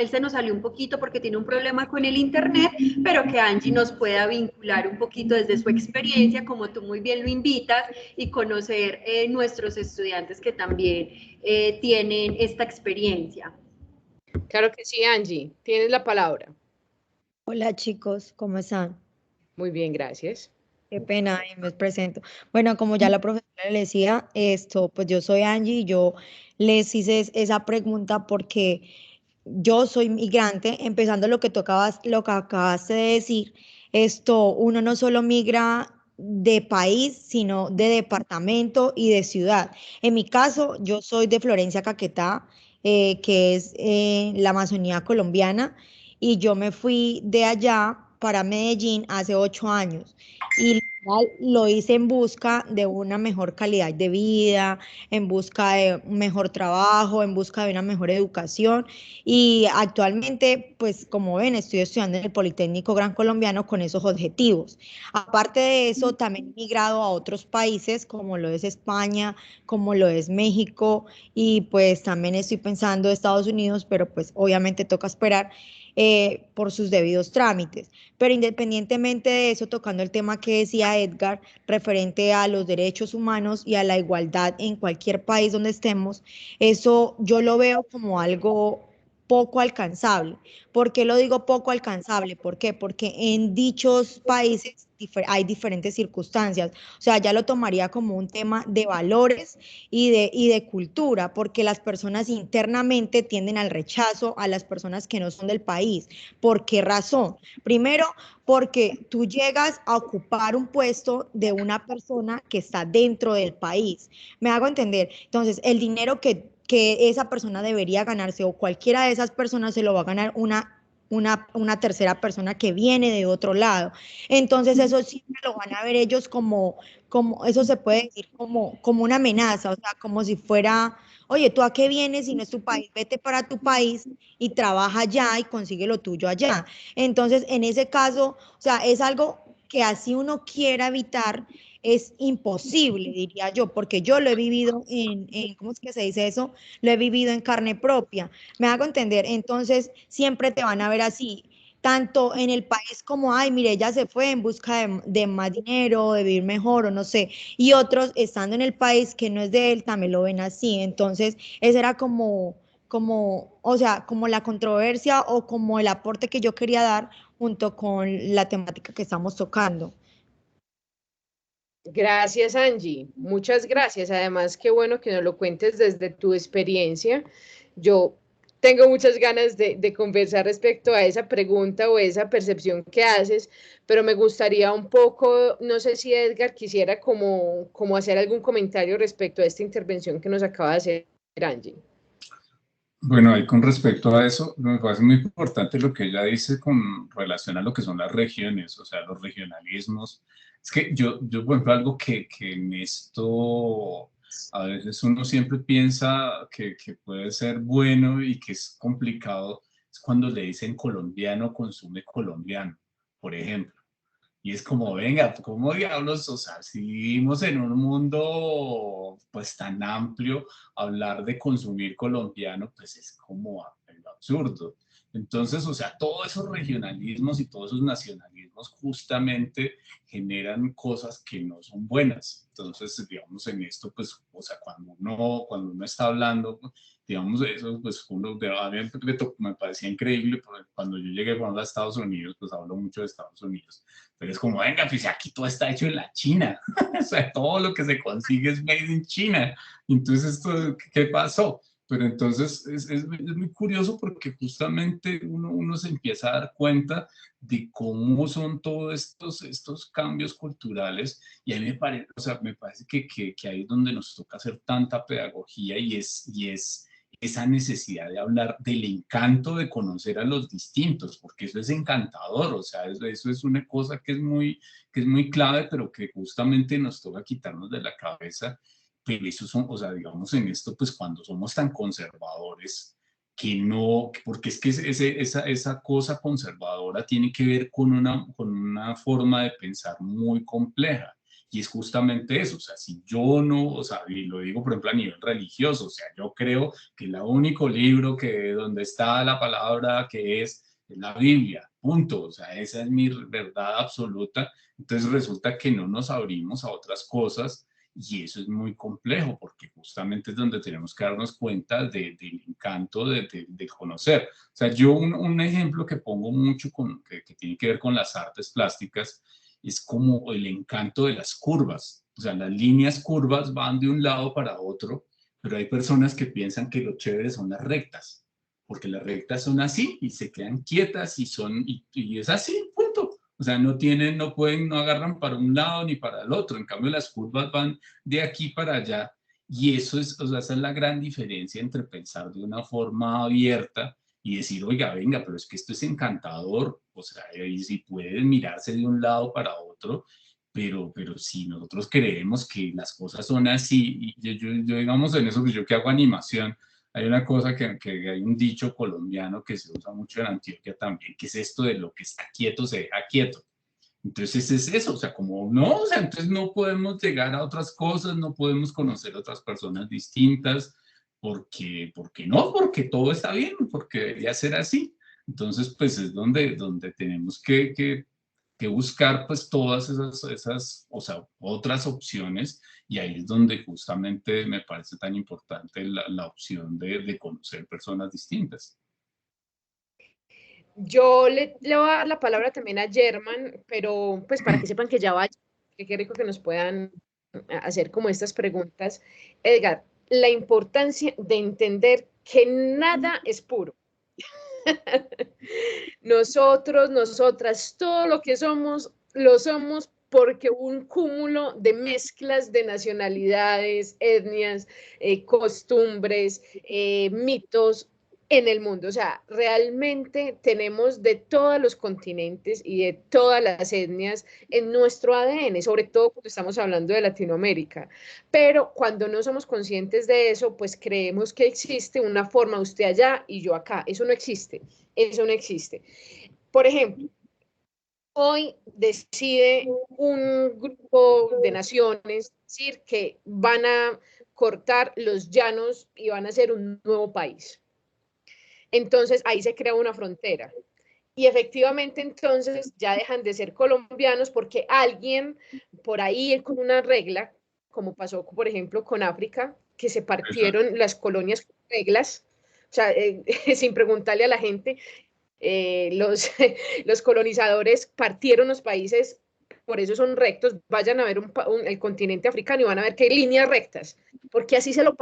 se nos salió un poquito porque tiene un problema con el internet, pero que Angie nos pueda vincular un poquito desde su experiencia, como tú muy bien lo invitas, y conocer nuestros estudiantes que también tienen esta experiencia. Claro que sí, Angie, tienes la palabra. Hola chicos, ¿cómo están? Muy bien, gracias. Qué pena, me presento. Bueno, como ya la profesora le decía, pues yo soy Angie y yo les hice esa pregunta porque yo soy migrante, empezando lo que acabaste de decir, uno no solo migra de país, sino de departamento y de ciudad. En mi caso, yo soy de Florencia, Caquetá, que es la Amazonía colombiana, y yo me fui de allá para Medellín hace 8 años. Y lo hice en busca de una mejor calidad de vida, en busca de un mejor trabajo, en busca de una mejor educación. Y actualmente, pues como ven, estoy estudiando en el Politécnico Gran Colombiano con esos objetivos. Aparte de eso, también he migrado a otros países como lo es España, como lo es México, y pues también estoy pensando en Estados Unidos, pero pues obviamente toca esperar por sus debidos trámites. Pero independientemente de eso, tocando el tema que decía Edgar, referente a los derechos humanos y a la igualdad en cualquier país donde estemos, eso yo lo veo como algo poco alcanzable. ¿Por qué lo digo poco alcanzable? ¿Por qué? Porque en dichos países hay diferentes circunstancias. O sea, ya lo tomaría como un tema de valores y de cultura, porque las personas internamente tienden al rechazo a las personas que no son del país. ¿Por qué razón? Primero, porque tú llegas a ocupar un puesto de una persona que está dentro del país. ¿Me hago entender? Entonces, el dinero que que esa persona debería ganarse, o cualquiera de esas personas se lo va a ganar una tercera persona que viene de otro lado. Entonces eso siempre lo van a ver ellos como eso se puede decir como una amenaza, o sea, como si fuera, oye, ¿tú a qué vienes si no es tu país? Vete para tu país y trabaja allá y consigue lo tuyo allá. Entonces, en ese caso, o sea, es algo que así uno quiera evitar, es imposible, diría yo, porque yo lo he vivido ¿cómo es que se dice eso? Lo he vivido en carne propia. ¿Me hago entender? Entonces, siempre te van a ver así, tanto en el país como, ay, mire, ella se fue en busca de más dinero, de vivir mejor, o no sé, y otros estando en el país que no es de él, también lo ven así. Entonces, ese era o sea, como la controversia o como el aporte que yo quería dar junto con la temática que estamos tocando. Gracias, Angie. Muchas gracias. Además, qué bueno que nos lo cuentes desde tu experiencia. Yo tengo muchas ganas de conversar respecto a esa pregunta o esa percepción que haces, pero me gustaría un poco, no sé si Edgar quisiera como hacer algún comentario respecto a esta intervención que nos acaba de hacer Angie. Bueno, ahí con respecto a eso, me parece muy importante lo que ella dice con relación a lo que son las regiones, o sea, los regionalismos. Es que yo por ejemplo, algo que en esto a veces uno siempre piensa que puede ser bueno y que es complicado, es cuando le dicen colombiano consume colombiano, por ejemplo. Y es como, venga, ¿cómo diablos? O sea, si vivimos en un mundo pues tan amplio, hablar de consumir colombiano pues es como absurdo. Entonces, o sea, todos esos regionalismos y todos esos nacionalismos justamente generan cosas que no son buenas. Entonces, digamos, en esto, pues, o sea, cuando uno está hablando, digamos, eso, pues, a mí me parecía increíble, porque cuando yo llegué a Estados Unidos, pues hablo mucho de Estados Unidos, pero es como, venga, pues aquí todo está hecho en la China, o sea, todo lo que se consigue es made in China. Entonces, ¿qué pasó? Pero entonces es muy curioso porque justamente uno se empieza a dar cuenta de cómo son todos estos cambios culturales y a mí me parece que ahí es donde nos toca hacer tanta pedagogía y es esa necesidad de hablar del encanto de conocer a los distintos, porque eso es encantador, o sea, eso es una cosa que es muy clave, pero que justamente nos toca quitarnos de la cabeza. Pero eso son, o sea, digamos en esto, pues cuando somos tan conservadores, que no, porque es que esa cosa conservadora tiene que ver con una forma de pensar muy compleja. Y es justamente eso, o sea, si yo no, o sea, y lo digo por ejemplo a nivel religioso, o sea, yo creo que el único libro donde está la palabra que es la Biblia, punto, o sea, esa es mi verdad absoluta. Entonces resulta que no nos abrimos a otras cosas y eso es muy complejo porque justamente es donde tenemos que darnos cuenta del encanto de conocer. O sea, yo un ejemplo que pongo mucho que tiene que ver con las artes plásticas es como el encanto de las curvas. O sea, las líneas curvas van de un lado para otro, pero hay personas que piensan que lo chévere son las rectas, porque las rectas son así y se quedan quietas y es así, punto. O sea, no agarran para un lado ni para el otro. En cambio, las curvas van de aquí para allá. Y eso o sea, esa es la gran diferencia entre pensar de una forma abierta y decir, oiga, venga, pero es que esto es encantador, o sea, y si pueden mirarse de un lado para otro, pero si nosotros creemos que las cosas son así, y yo digamos en eso, pues yo que hago animación, hay una cosa que hay un dicho colombiano que se usa mucho en Antioquia también, que es esto de lo que está quieto se deja quieto. Entonces es eso, o sea, como no, o sea, entonces no podemos llegar a otras cosas, no podemos conocer otras personas distintas, porque no, porque todo está bien, porque debería ser así. Entonces, pues es donde tenemos que buscar pues todas esas, o sea, otras opciones y ahí es donde justamente me parece tan importante la opción de conocer personas distintas. Yo le voy a dar la palabra también a German, pero pues para que sepan que ya vaya, que qué rico que nos puedan hacer como estas preguntas. Edgar, la importancia de entender que nada es puro. Nosotros, nosotras, todo lo que somos, lo somos porque un cúmulo de mezclas de nacionalidades, etnias, costumbres, mitos en el mundo. O sea, realmente tenemos de todos los continentes y de todas las etnias en nuestro ADN, sobre todo cuando estamos hablando de Latinoamérica. Pero cuando no somos conscientes de eso, pues creemos que existe una forma, usted allá y yo acá. Eso no existe, eso no existe. Por ejemplo, hoy decide un grupo de naciones decir que van a cortar los llanos y van a hacer un nuevo país. Entonces ahí se crea una frontera. Y efectivamente entonces ya dejan de ser colombianos porque alguien por ahí con una regla, como pasó por ejemplo con África, que se partieron las colonias con reglas, o sea, sin preguntarle a la gente, los colonizadores partieron los países, por eso son rectos, vayan a ver el continente africano y van a ver que hay líneas rectas, porque así se lo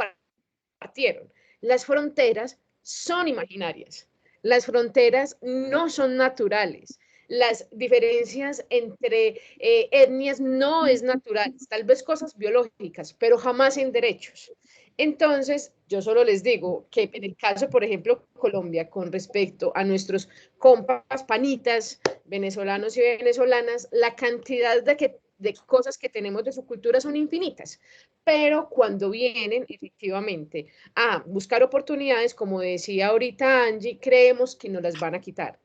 partieron. Las fronteras son imaginarias, las fronteras no son naturales, las diferencias entre etnias no es natural, tal vez cosas biológicas, pero jamás en derechos. Entonces, yo solo les digo que en el caso, por ejemplo, Colombia, con respecto a nuestros compas, panitas, venezolanos y venezolanas, la cantidad de cosas que tenemos de su cultura son infinitas. Pero cuando vienen efectivamente a buscar oportunidades, como decía ahorita Angie, creemos que nos las van a quitar.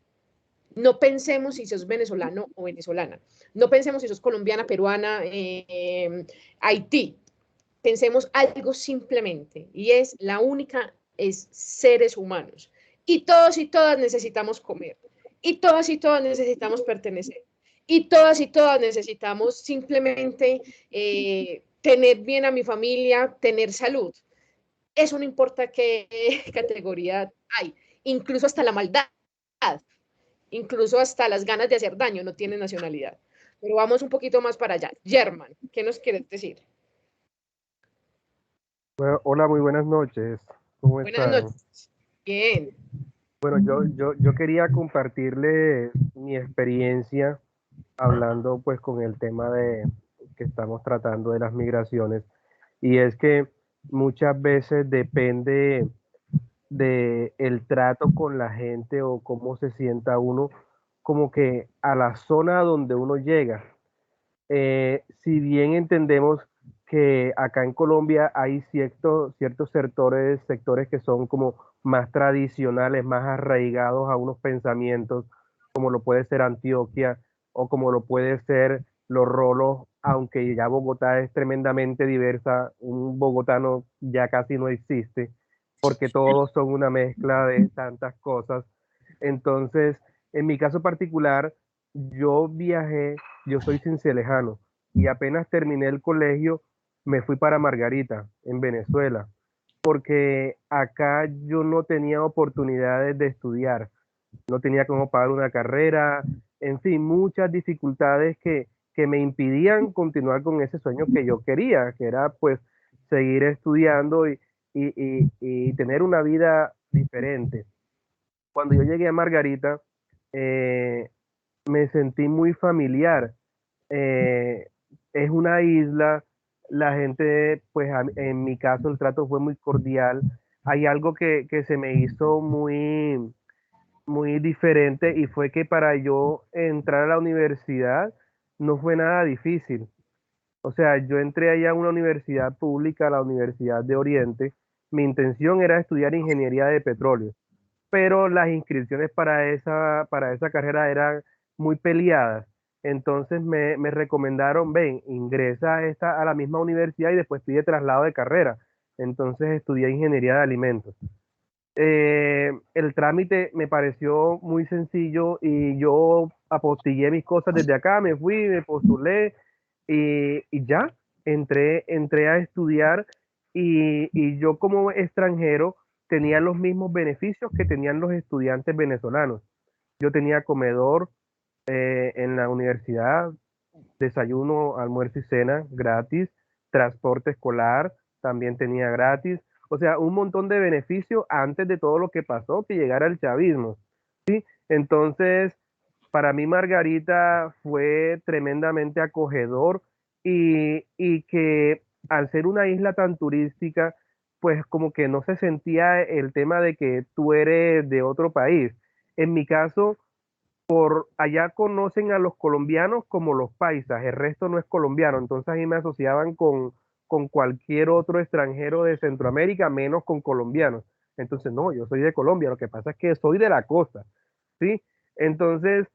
No pensemos si sos venezolano o venezolana. No pensemos si sos colombiana, peruana, Haití. Pensemos algo simplemente, y es la única, es seres humanos. Y todos y todas necesitamos comer. Y todas y todas necesitamos pertenecer. Y todas necesitamos simplemente tener bien a mi familia, tener salud. Eso no importa qué categoría hay. Incluso hasta la maldad, incluso hasta las ganas de hacer daño no tienen nacionalidad. Pero vamos un poquito más para allá. German, ¿qué nos quieres decir? Bueno, hola, muy buenas noches. ¿Cómo Buenas están? noches. Bien. Bueno, yo quería compartirle mi experiencia hablando pues con el tema de que estamos tratando de las migraciones. Y es que muchas veces depende de el trato con la gente o cómo se sienta uno, como que a la zona donde uno llega. Si bien entendemos que acá en Colombia hay ciertos sectores que son como más tradicionales, más arraigados a unos pensamientos, como lo puede ser Antioquia o como lo puede ser Los Rolos, aunque ya Bogotá es tremendamente diversa, un bogotano ya casi no existe, porque todos son una mezcla de tantas cosas. Entonces, en mi caso particular, yo viajé, yo soy cincelejano y apenas terminé el colegio me fui para Margarita, en Venezuela, porque acá yo no tenía oportunidades de estudiar, no tenía cómo pagar una carrera, en fin, muchas dificultades que me impidían continuar con ese sueño que yo quería, que era pues seguir estudiando y tener una vida diferente. Cuando yo llegué a Margarita, eh, me sentí muy familiar. Eh, es una isla, la gente, pues en mi caso el trato fue muy cordial. Hay algo que se me hizo muy diferente y fue que para yo entrar a la universidad no fue nada difícil. O sea, yo entré allá a una universidad pública, la Universidad de Oriente. Mi intención era estudiar ingeniería de petróleo, pero las inscripciones para esa carrera eran muy peleadas. Entonces me recomendaron, ven, ingresa a la misma universidad y después pide traslado de carrera. Entonces estudié ingeniería de alimentos. El trámite me pareció muy sencillo y yo apostillé mis cosas desde acá, me fui, me postulé y ya, entré a estudiar y yo como extranjero tenía los mismos beneficios que tenían los estudiantes venezolanos. Yo tenía comedor en la universidad, desayuno, almuerzo y cena gratis, transporte escolar también tenía gratis, o sea, un montón de beneficios antes de todo lo que pasó, que llegara el chavismo. Entonces, para mí Margarita fue tremendamente acogedor y que al ser una isla tan turística, pues como que no se sentía el tema de que tú eres de otro país. En mi caso, por allá conocen a los colombianos como los paisas, el resto no es colombiano, entonces ahí me asociaban con cualquier otro extranjero de Centroamérica, menos con colombianos. Entonces, no, yo soy de Colombia, lo que pasa es que soy de la costa, ¿sí? Entonces,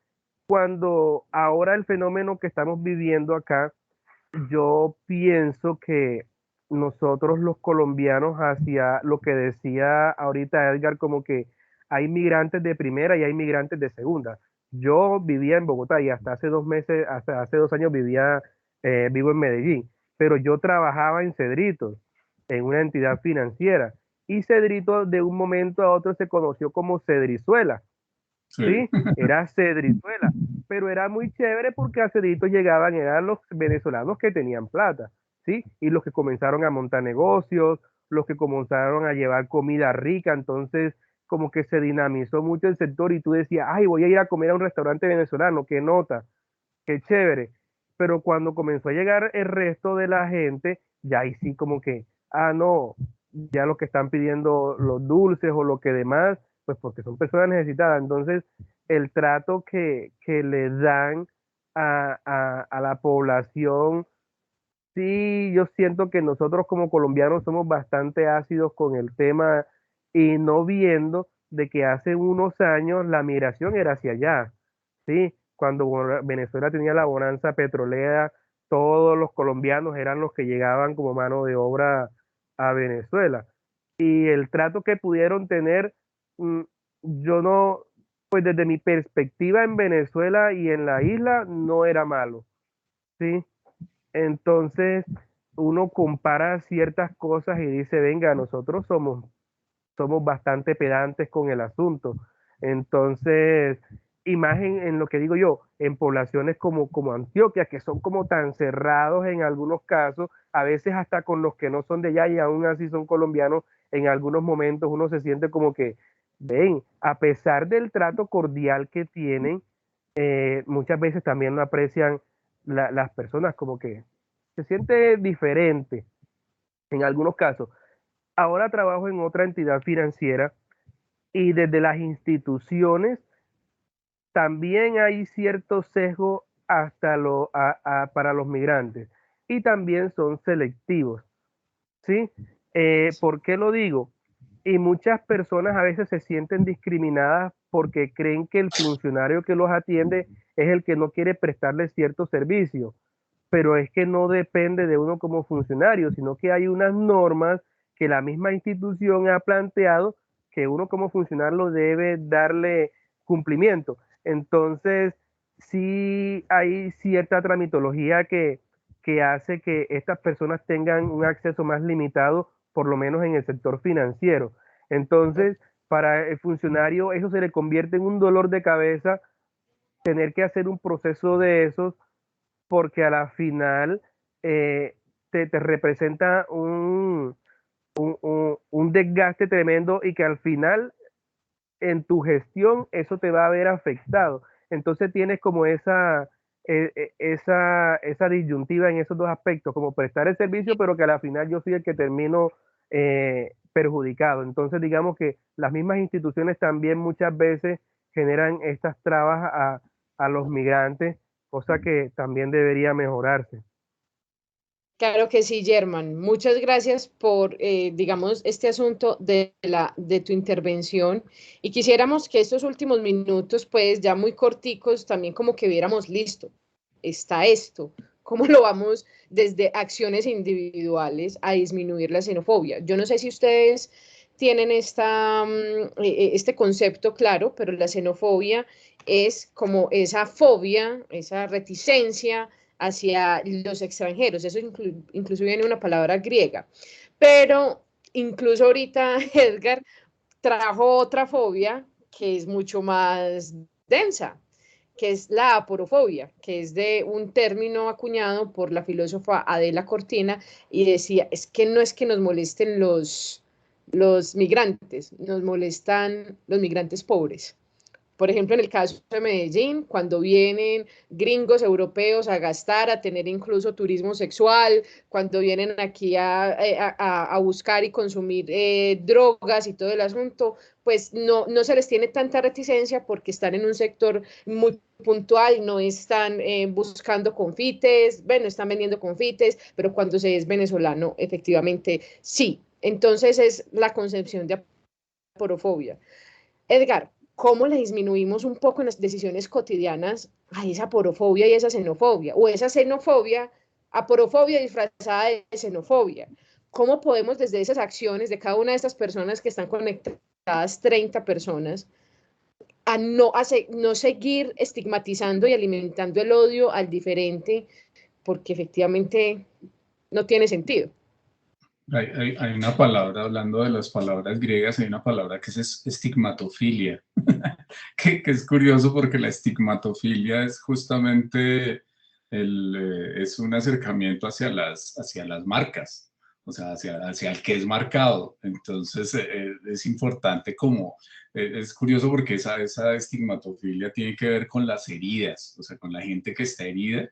cuando ahora el fenómeno que estamos viviendo acá, yo pienso que nosotros los colombianos hacia lo que decía ahorita Edgar, como que hay migrantes de primera y hay migrantes de segunda. Yo vivía en Bogotá y hasta hace 2 meses, hasta hace 2 años vivo en Medellín, pero yo trabajaba en Cedritos, en una entidad financiera, y Cedritos de un momento a otro se conoció como Cedrizuela. Sí. ¿Sí? Era Cedrizuela, pero era muy chévere porque a Cedritos llegaban, eran los venezolanos que tenían plata, ¿sí? Y los que comenzaron a montar negocios, los que comenzaron a llevar comida rica, entonces como que se dinamizó mucho el sector y tú decías, ay, voy a ir a comer a un restaurante venezolano, qué nota, qué chévere. Pero cuando comenzó a llegar el resto de la gente, ya ahí sí como que, ah, no, ya lo que están pidiendo los dulces o lo que demás, pues porque son personas necesitadas. Entonces, el trato que le dan a la población, sí, yo siento que nosotros como colombianos somos bastante ácidos con el tema y no viendo de que hace unos años la migración era hacia allá, ¿sí? Cuando Venezuela tenía la bonanza petrolera, todos los colombianos eran los que llegaban como mano de obra a Venezuela. Y el trato que pudieron tener, mm, yo no, pues desde mi perspectiva en Venezuela y en la isla, no era malo, ¿sí? Entonces, uno compara ciertas cosas y dice, venga, nosotros somos bastante pedantes con el asunto. Entonces, imagen en lo que digo yo, en poblaciones como Antioquia, que son como tan cerrados en algunos casos, a veces hasta con los que no son de allá y aún así son colombianos, en algunos momentos uno se siente como que, ven, a pesar del trato cordial que tienen, muchas veces también no aprecian las personas, como que se siente diferente en algunos casos. Ahora trabajo en otra entidad financiera y desde las instituciones también hay cierto sesgo hasta para los migrantes y también son selectivos, ¿sí? ¿Por qué lo digo? Y muchas personas a veces se sienten discriminadas porque creen que el funcionario que los atiende es el que no quiere prestarles cierto servicio, pero es que no depende de uno como funcionario, sino que hay unas normas que la misma institución ha planteado que uno como funcionario debe darle cumplimiento. Entonces, sí hay cierta tramitología que hace que estas personas tengan un acceso más limitado, por lo menos en el sector financiero. Entonces, para el funcionario eso se le convierte en un dolor de cabeza tener que hacer un proceso de esos porque a la final eh, te representa un desgaste tremendo y que al final en tu gestión eso te va a ver afectado. Entonces tienes como esa disyuntiva en esos dos aspectos, como prestar el servicio, pero que a la final yo soy el que termino perjudicado. Entonces digamos que las mismas instituciones también muchas veces generan estas trabas a los migrantes, cosa que también debería mejorarse. Claro que sí, German. Muchas gracias por, digamos, este asunto de tu intervención. Y quisiéramos que estos últimos minutos, pues ya muy corticos, también como que viéramos listo. Está esto. ¿Cómo lo vamos desde acciones individuales a disminuir la xenofobia? Yo no sé si ustedes tienen este concepto claro, pero la xenofobia es como esa fobia, esa reticencia hacia los extranjeros. Eso incluso viene una palabra griega. Pero incluso ahorita Edgar trajo otra fobia que es mucho más densa, que es la aporofobia, que es de un término acuñado por la filósofa Adela Cortina y decía, es que no es que nos molesten los migrantes, nos molestan los migrantes pobres, Por ejemplo, en el caso de Medellín, cuando vienen gringos europeos a gastar, a tener incluso turismo sexual, cuando vienen aquí a buscar y consumir drogas y todo el asunto, pues no se les tiene tanta reticencia porque están en un sector muy puntual, no están buscando confites, bueno, están vendiendo confites, pero cuando se es venezolano, efectivamente sí. Entonces es la concepción de aporofobia. Edgar, ¿cómo le disminuimos un poco en las decisiones cotidianas a esa aporofobia y esa xenofobia? O esa xenofobia, aporofobia disfrazada de xenofobia. ¿Cómo podemos desde esas acciones de cada una de estas personas que están conectadas, 30 personas, no seguir estigmatizando y alimentando el odio al diferente? Porque efectivamente no tiene sentido. Hay una palabra, hablando de las palabras griegas, hay una palabra que es estigmatofilia, que es curioso porque la estigmatofilia es justamente es un acercamiento hacia las marcas, o sea, hacia el que es marcado. Entonces, es importante como, es curioso porque esa estigmatofilia tiene que ver con las heridas, o sea, con la gente que está herida.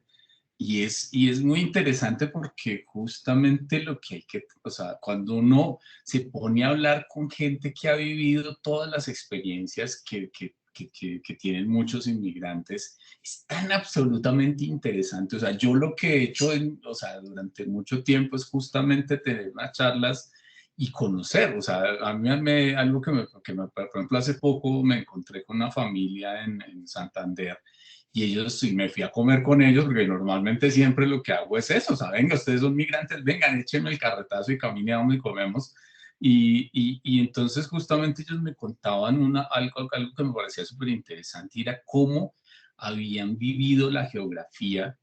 Y es muy interesante porque justamente lo que hay que, o sea, cuando uno se pone a hablar con gente que ha vivido todas las experiencias que tienen muchos inmigrantes, es tan absolutamente interesante. O sea, yo lo que he hecho o sea, durante mucho tiempo es justamente tener unas charlas y conocer. O sea, a mí algo por ejemplo, hace poco me encontré con una familia en Santander y ellos, y me fui a comer con ellos, porque normalmente siempre lo que hago es eso, o sea, venga, ustedes son migrantes, vengan, échenme el carretazo y caminamos y comemos. Y entonces justamente ellos me contaban algo que me parecía súper interesante, y era cómo habían vivido la geografía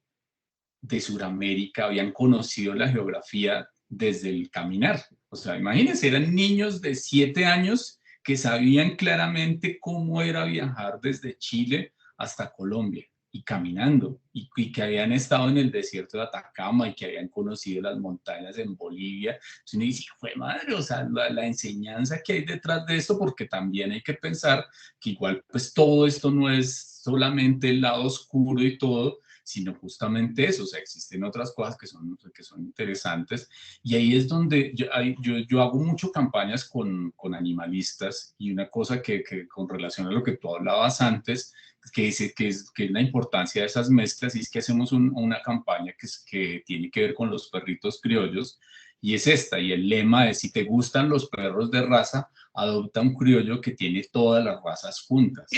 de Sudamérica, habían conocido la geografía desde el caminar. O sea, imagínense, eran niños de 7 años que sabían claramente cómo era viajar desde Chile hasta Colombia y caminando, y que habían estado en el desierto de Atacama y que habían conocido las montañas en Bolivia. Entonces uno dice, fue madre, o sea, la enseñanza que hay detrás de esto, porque también hay que pensar que igual pues todo esto no es solamente el lado oscuro y todo, sino justamente eso. O sea, existen otras cosas que son interesantes, y ahí es donde yo hago mucho campañas con animalistas, y una cosa que con relación a lo que tú hablabas antes, que dice que es la importancia de esas mezclas, y es que hacemos una campaña que tiene que ver con los perritos criollos, y es esta, y el lema es: si te gustan los perros de raza, adopta un criollo que tiene todas las razas juntas.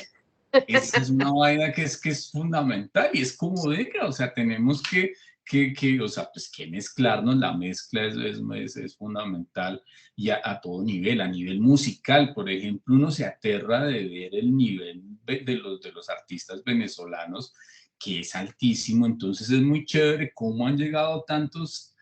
Esa es una vaina que es fundamental, y es como o sea, tenemos o sea, pues que mezclarnos. La mezcla es fundamental, y a todo nivel, a nivel musical. Por ejemplo, uno se aterra de ver el nivel de los artistas venezolanos, que es altísimo. Entonces es muy chévere cómo han llegado tantos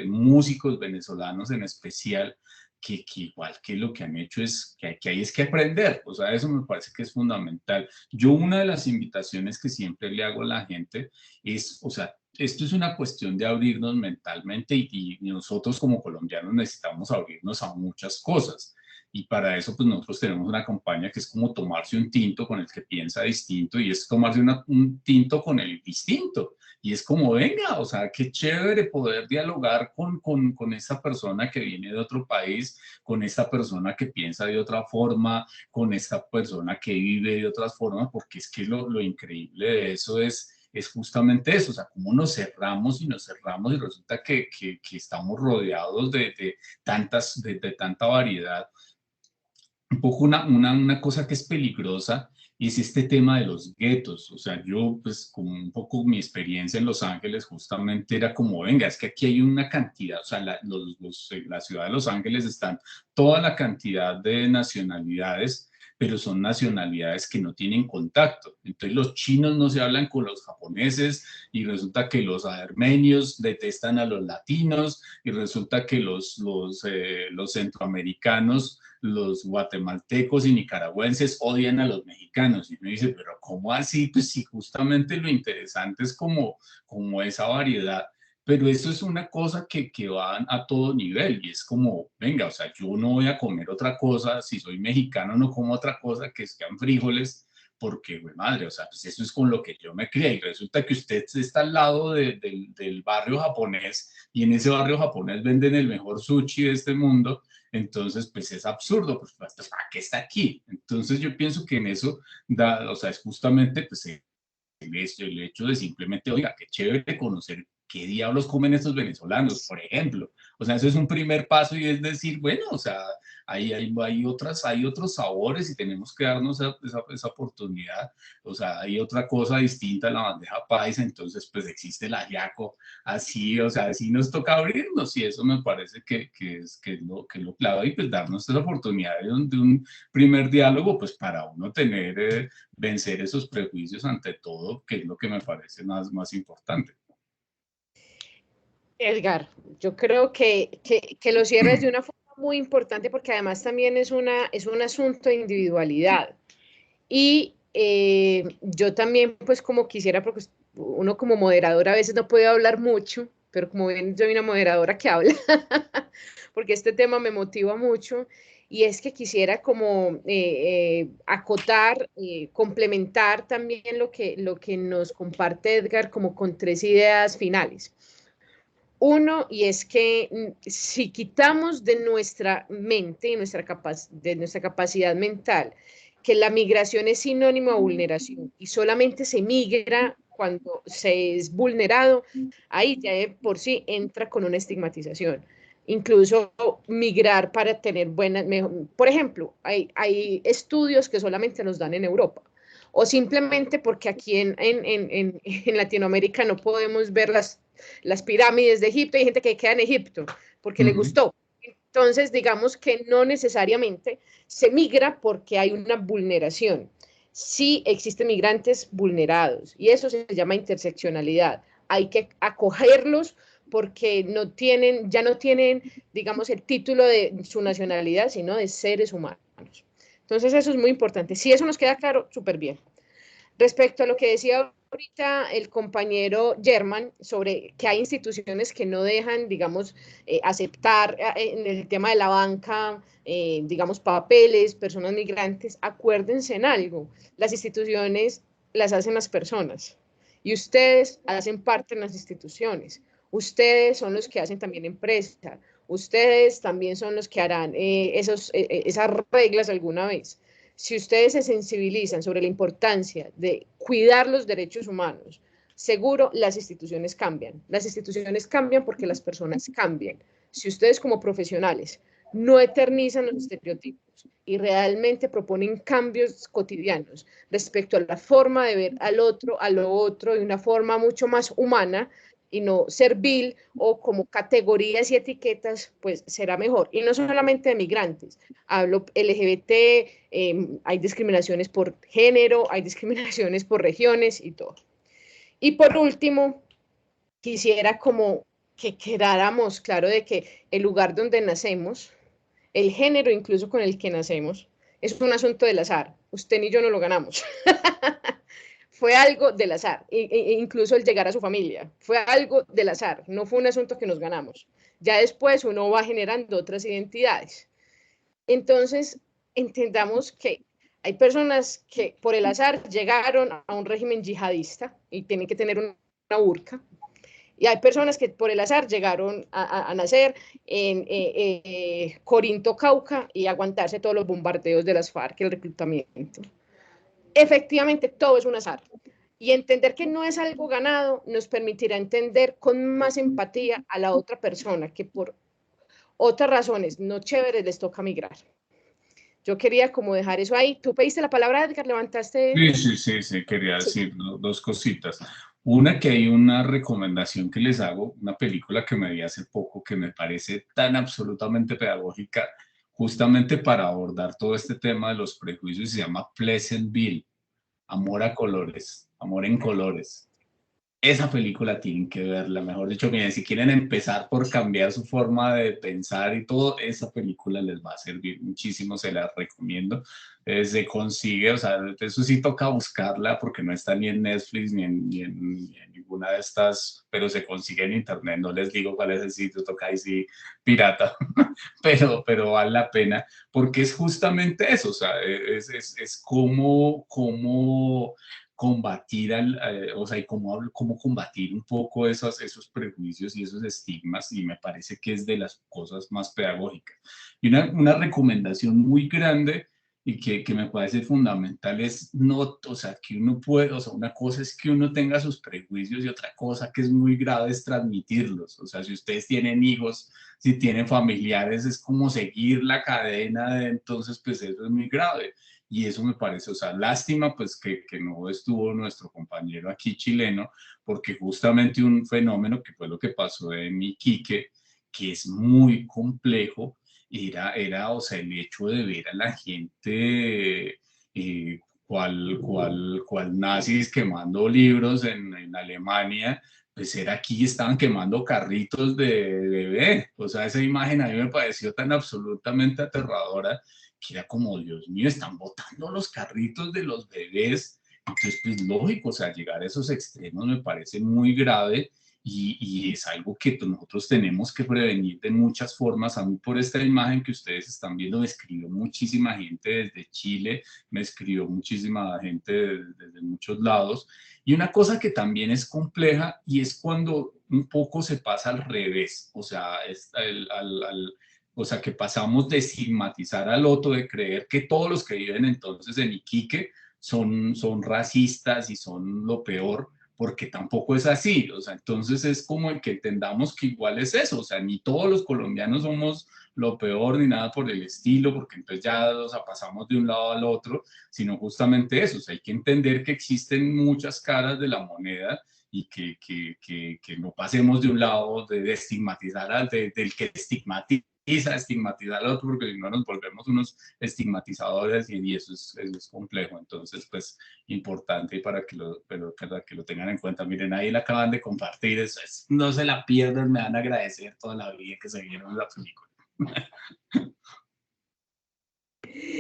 músicos venezolanos en especial, que igual que lo que han hecho es que hay que aprender. O sea, eso me parece que es fundamental. Yo, una de las invitaciones que siempre le hago a la gente es, o sea, esto es una cuestión de abrirnos mentalmente, y nosotros como colombianos necesitamos abrirnos a muchas cosas. Y para eso, pues nosotros tenemos una campaña que es como tomarse un tinto con el que piensa distinto, y es tomarse un tinto con el distinto. Y es como, venga, o sea, qué chévere poder dialogar con esta persona que viene de otro país, con esta persona que piensa de otra forma, con esta persona que vive de otras formas, porque es que lo increíble de eso es justamente eso. O sea, cómo nos cerramos y resulta que estamos rodeados de tanta variedad. Un poco una cosa que es peligrosa es este tema de los guetos. O sea, yo, pues, como un poco mi experiencia en Los Ángeles, justamente era como, venga, es que aquí hay una cantidad. O sea, la ciudad de Los Ángeles están toda la cantidad de nacionalidades, pero son nacionalidades que no tienen contacto. Entonces los chinos no se hablan con los japoneses, y resulta que los armenios detestan a los latinos, y resulta que los centroamericanos, los guatemaltecos y nicaragüenses odian a los mexicanos. Y uno dice, pero ¿cómo así? Pues sí, justamente lo interesante es como esa variedad pero eso es una cosa que va a todo nivel y es como, venga, o sea, yo no voy a comer otra cosa, si soy mexicano no como otra cosa que sean frijoles, porque, güey, madre, o sea, pues eso es con lo que yo me crié y resulta que usted está al lado del barrio japonés y en ese barrio japonés venden el mejor sushi de este mundo, entonces, pues es absurdo, pues, ¿para qué está aquí? Entonces yo pienso que en eso, o sea, es justamente, pues, el hecho de simplemente, oiga, qué chévere conocer qué diablos comen estos venezolanos, por ejemplo. O sea, eso es un primer paso y es decir, bueno, o sea, hay otros sabores y tenemos que darnos esa oportunidad. O sea, hay otra cosa distinta a la bandeja paisa, entonces pues existe el ajiaco, así, o sea, así nos toca abrirnos y eso me parece que es lo clave y pues darnos esa oportunidad de un primer diálogo, pues para uno tener, vencer esos prejuicios ante todo, que es lo que me parece más importante. Edgar, yo creo que lo cierres de una forma muy importante porque además también es un asunto de individualidad. Y yo también, pues como quisiera, porque uno como moderador a veces no puede hablar mucho, pero como ven, soy una moderadora que habla, porque este tema me motiva mucho, y es que quisiera como acotar, complementar también lo que nos comparte Edgar como con 3 ideas finales. Uno, y es que si quitamos de nuestra mente, de nuestra capacidad mental, que la migración es sinónimo a vulneración y solamente se migra cuando se es vulnerado, ahí ya de por sí entra con una estigmatización. Incluso migrar para tener buenas, por ejemplo, hay estudios que solamente los dan en Europa, o simplemente porque aquí en Latinoamérica no podemos ver las pirámides de Egipto, hay gente que queda en Egipto porque le gustó. Entonces, digamos que no necesariamente se migra porque hay una vulneración. Sí existen migrantes vulnerados y eso se llama interseccionalidad. Hay que acogerlos porque ya no tienen, digamos, el título de su nacionalidad, sino de seres humanos. Entonces, eso es muy importante. Si eso nos queda claro, súper bien. Respecto a lo que decía ahorita el compañero Germán sobre que hay instituciones que no dejan, digamos, aceptar en el tema de la banca, digamos, papeles, personas migrantes, acuérdense en algo, las instituciones las hacen las personas y ustedes hacen parte de las instituciones. Ustedes son los que hacen también empresa, ustedes también son los que harán esas reglas alguna vez. Si ustedes se sensibilizan sobre la importancia de cuidar los derechos humanos, seguro las instituciones cambian. Las instituciones cambian porque las personas cambian. Si ustedes como profesionales no eternizan los estereotipos y realmente proponen cambios cotidianos respecto a la forma de ver al otro, a lo otro, de una forma mucho más humana, y no servil o como categorías y etiquetas, pues será mejor. Y no solamente de migrantes, hablo LGBT, hay discriminaciones por género, hay discriminaciones por regiones y todo. Y por último, quisiera como que quedáramos claro de que el lugar donde nacemos, el género incluso con el que nacemos, es un asunto del azar. Usted ni yo no lo ganamos. Fue algo del azar, incluso el llegar a su familia, fue algo del azar, no fue un asunto que nos ganamos. Ya después uno va generando otras identidades. Entonces, entendamos que hay personas que por el azar llegaron a un régimen yihadista y tienen que tener una burka, y hay personas que por el azar llegaron a nacer en Corinto, Cauca, y aguantarse todos los bombardeos de las FARC, el reclutamiento. Efectivamente, todo es un azar. Y entender que no es algo ganado nos permitirá entender con más empatía a la otra persona que por otras razones no chéveres les toca migrar. Yo quería como dejar eso ahí. ¿Tú pediste la palabra, Edgar? ¿Levantaste? Sí, quería decir dos cositas. Una, que hay una recomendación que les hago, una película que me vi hace poco que me parece tan absolutamente pedagógica, justamente para abordar todo este tema de los prejuicios, se llama Pleasantville, Amor a Colores, Amor en Colores. Esa película tienen que verla, mejor dicho, miren, si quieren empezar por cambiar su forma de pensar y todo, esa película les va a servir muchísimo, se la recomiendo. Se consigue, o sea, eso sí toca buscarla porque no está ni en Netflix ni en alguna de estas, pero se consigue en internet, no les digo cuál es el sitio, toca ahí sí pirata, pero vale la pena, porque es justamente eso, o sea, es cómo combatir, o sea, y cómo combatir un poco esos prejuicios y esos estigmas, y me parece que es de las cosas más pedagógicas. Y una recomendación muy grande y que me parece fundamental es no, o sea, que uno puede, o sea, una cosa es que uno tenga sus prejuicios y otra cosa que es muy grave es transmitirlos. O sea, si ustedes tienen hijos, si tienen familiares, es como seguir la cadena de, entonces, pues eso es muy grave. Y eso me parece, o sea, lástima pues que no estuvo nuestro compañero aquí chileno, porque justamente un fenómeno que fue lo que pasó en Iquique, que es muy complejo, era, o sea, el hecho de ver a la gente cual nazis quemando libros en Alemania, pues era aquí, estaban quemando carritos de bebé. O sea, esa imagen a mí me pareció tan absolutamente aterradora que era como, Dios mío, están botando los carritos de los bebés. Entonces, pues lógico, o sea, llegar a esos extremos me parece muy grave. Y es algo que nosotros tenemos que prevenir de muchas formas. A mí por esta imagen que ustedes están viendo me escribió muchísima gente desde Chile, me escribió muchísima gente desde muchos lados. Y una cosa que también es compleja y es cuando un poco se pasa al revés, o sea, o sea, que pasamos de estigmatizar al otro, de creer que todos los que viven entonces en Iquique son racistas y son lo peor, porque tampoco es así. O sea, entonces es como el que entendamos que igual es eso, o sea, ni todos los colombianos somos lo peor ni nada por el estilo, porque entonces ya, o sea, pasamos de un lado al otro, sino justamente eso, o sea, hay que entender que existen muchas caras de la moneda y que no pasemos de un lado de estigmatizar del que estigmatizar al otro, porque si no nos volvemos unos estigmatizadores y eso es complejo. Entonces, pues, importante para que lo tengan en cuenta. Miren, ahí la acaban de compartir, eso es, no se la pierdan, me van a agradecer toda la vida que se vieron la película.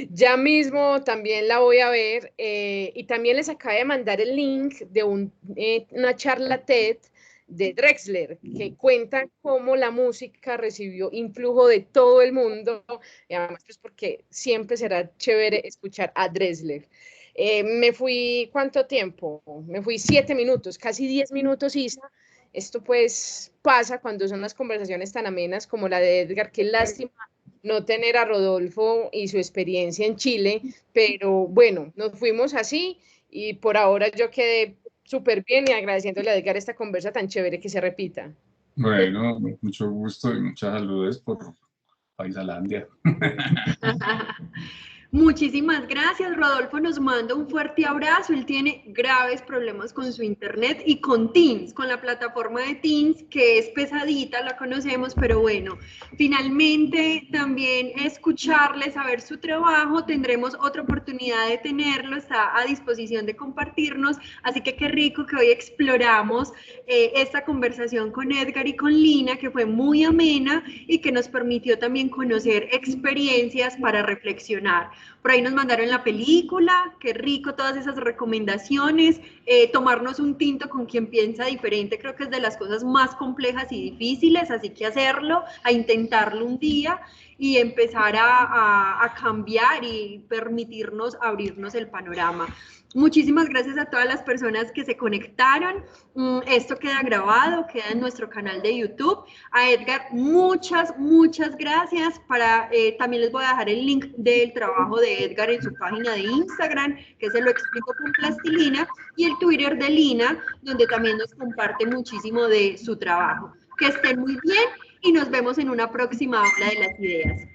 Ya mismo también la voy a ver y también les acabo de mandar el link de una charla TED de Drexler que cuenta cómo la música recibió influjo de todo el mundo y además pues porque siempre será chévere escuchar a Drexler. Me fui, ¿cuánto tiempo? Me fui 7 minutos, casi 10 minutos, Isa. Esto pues pasa cuando son las conversaciones tan amenas como la de Edgar, qué lástima no tener a Rodolfo y su experiencia en Chile, pero bueno, nos fuimos así y por ahora yo quedé súper bien y agradeciéndole a Edgar esta conversa tan chévere que se repita. Bueno, mucho gusto y muchas saludes por Paisalandia. Muchísimas gracias, Rodolfo nos manda un fuerte abrazo, él tiene graves problemas con su internet y con Teams, con la plataforma de Teams, que es pesadita, la conocemos, pero bueno, finalmente también escucharle, saber su trabajo, tendremos otra oportunidad de tenerlo, está a disposición de compartirnos, así que qué rico que hoy exploramos esta conversación con Edgar y con Lina, que fue muy amena y que nos permitió también conocer experiencias para reflexionar. Por ahí nos mandaron la película, qué rico todas esas recomendaciones, tomarnos un tinto con quien piensa diferente, creo que es de las cosas más complejas y difíciles, así que hacerlo, a intentarlo un día y empezar a cambiar y permitirnos abrirnos el panorama. Muchísimas gracias a todas las personas que se conectaron. Esto queda grabado, queda en nuestro canal de YouTube. A Edgar, muchas gracias. También les voy a dejar el link del trabajo de Edgar en su página de Instagram, que se lo explico con plastilina, y el Twitter de Lina, donde también nos comparte muchísimo de su trabajo. Que estén muy bien y nos vemos en una próxima Aula de las Ideas.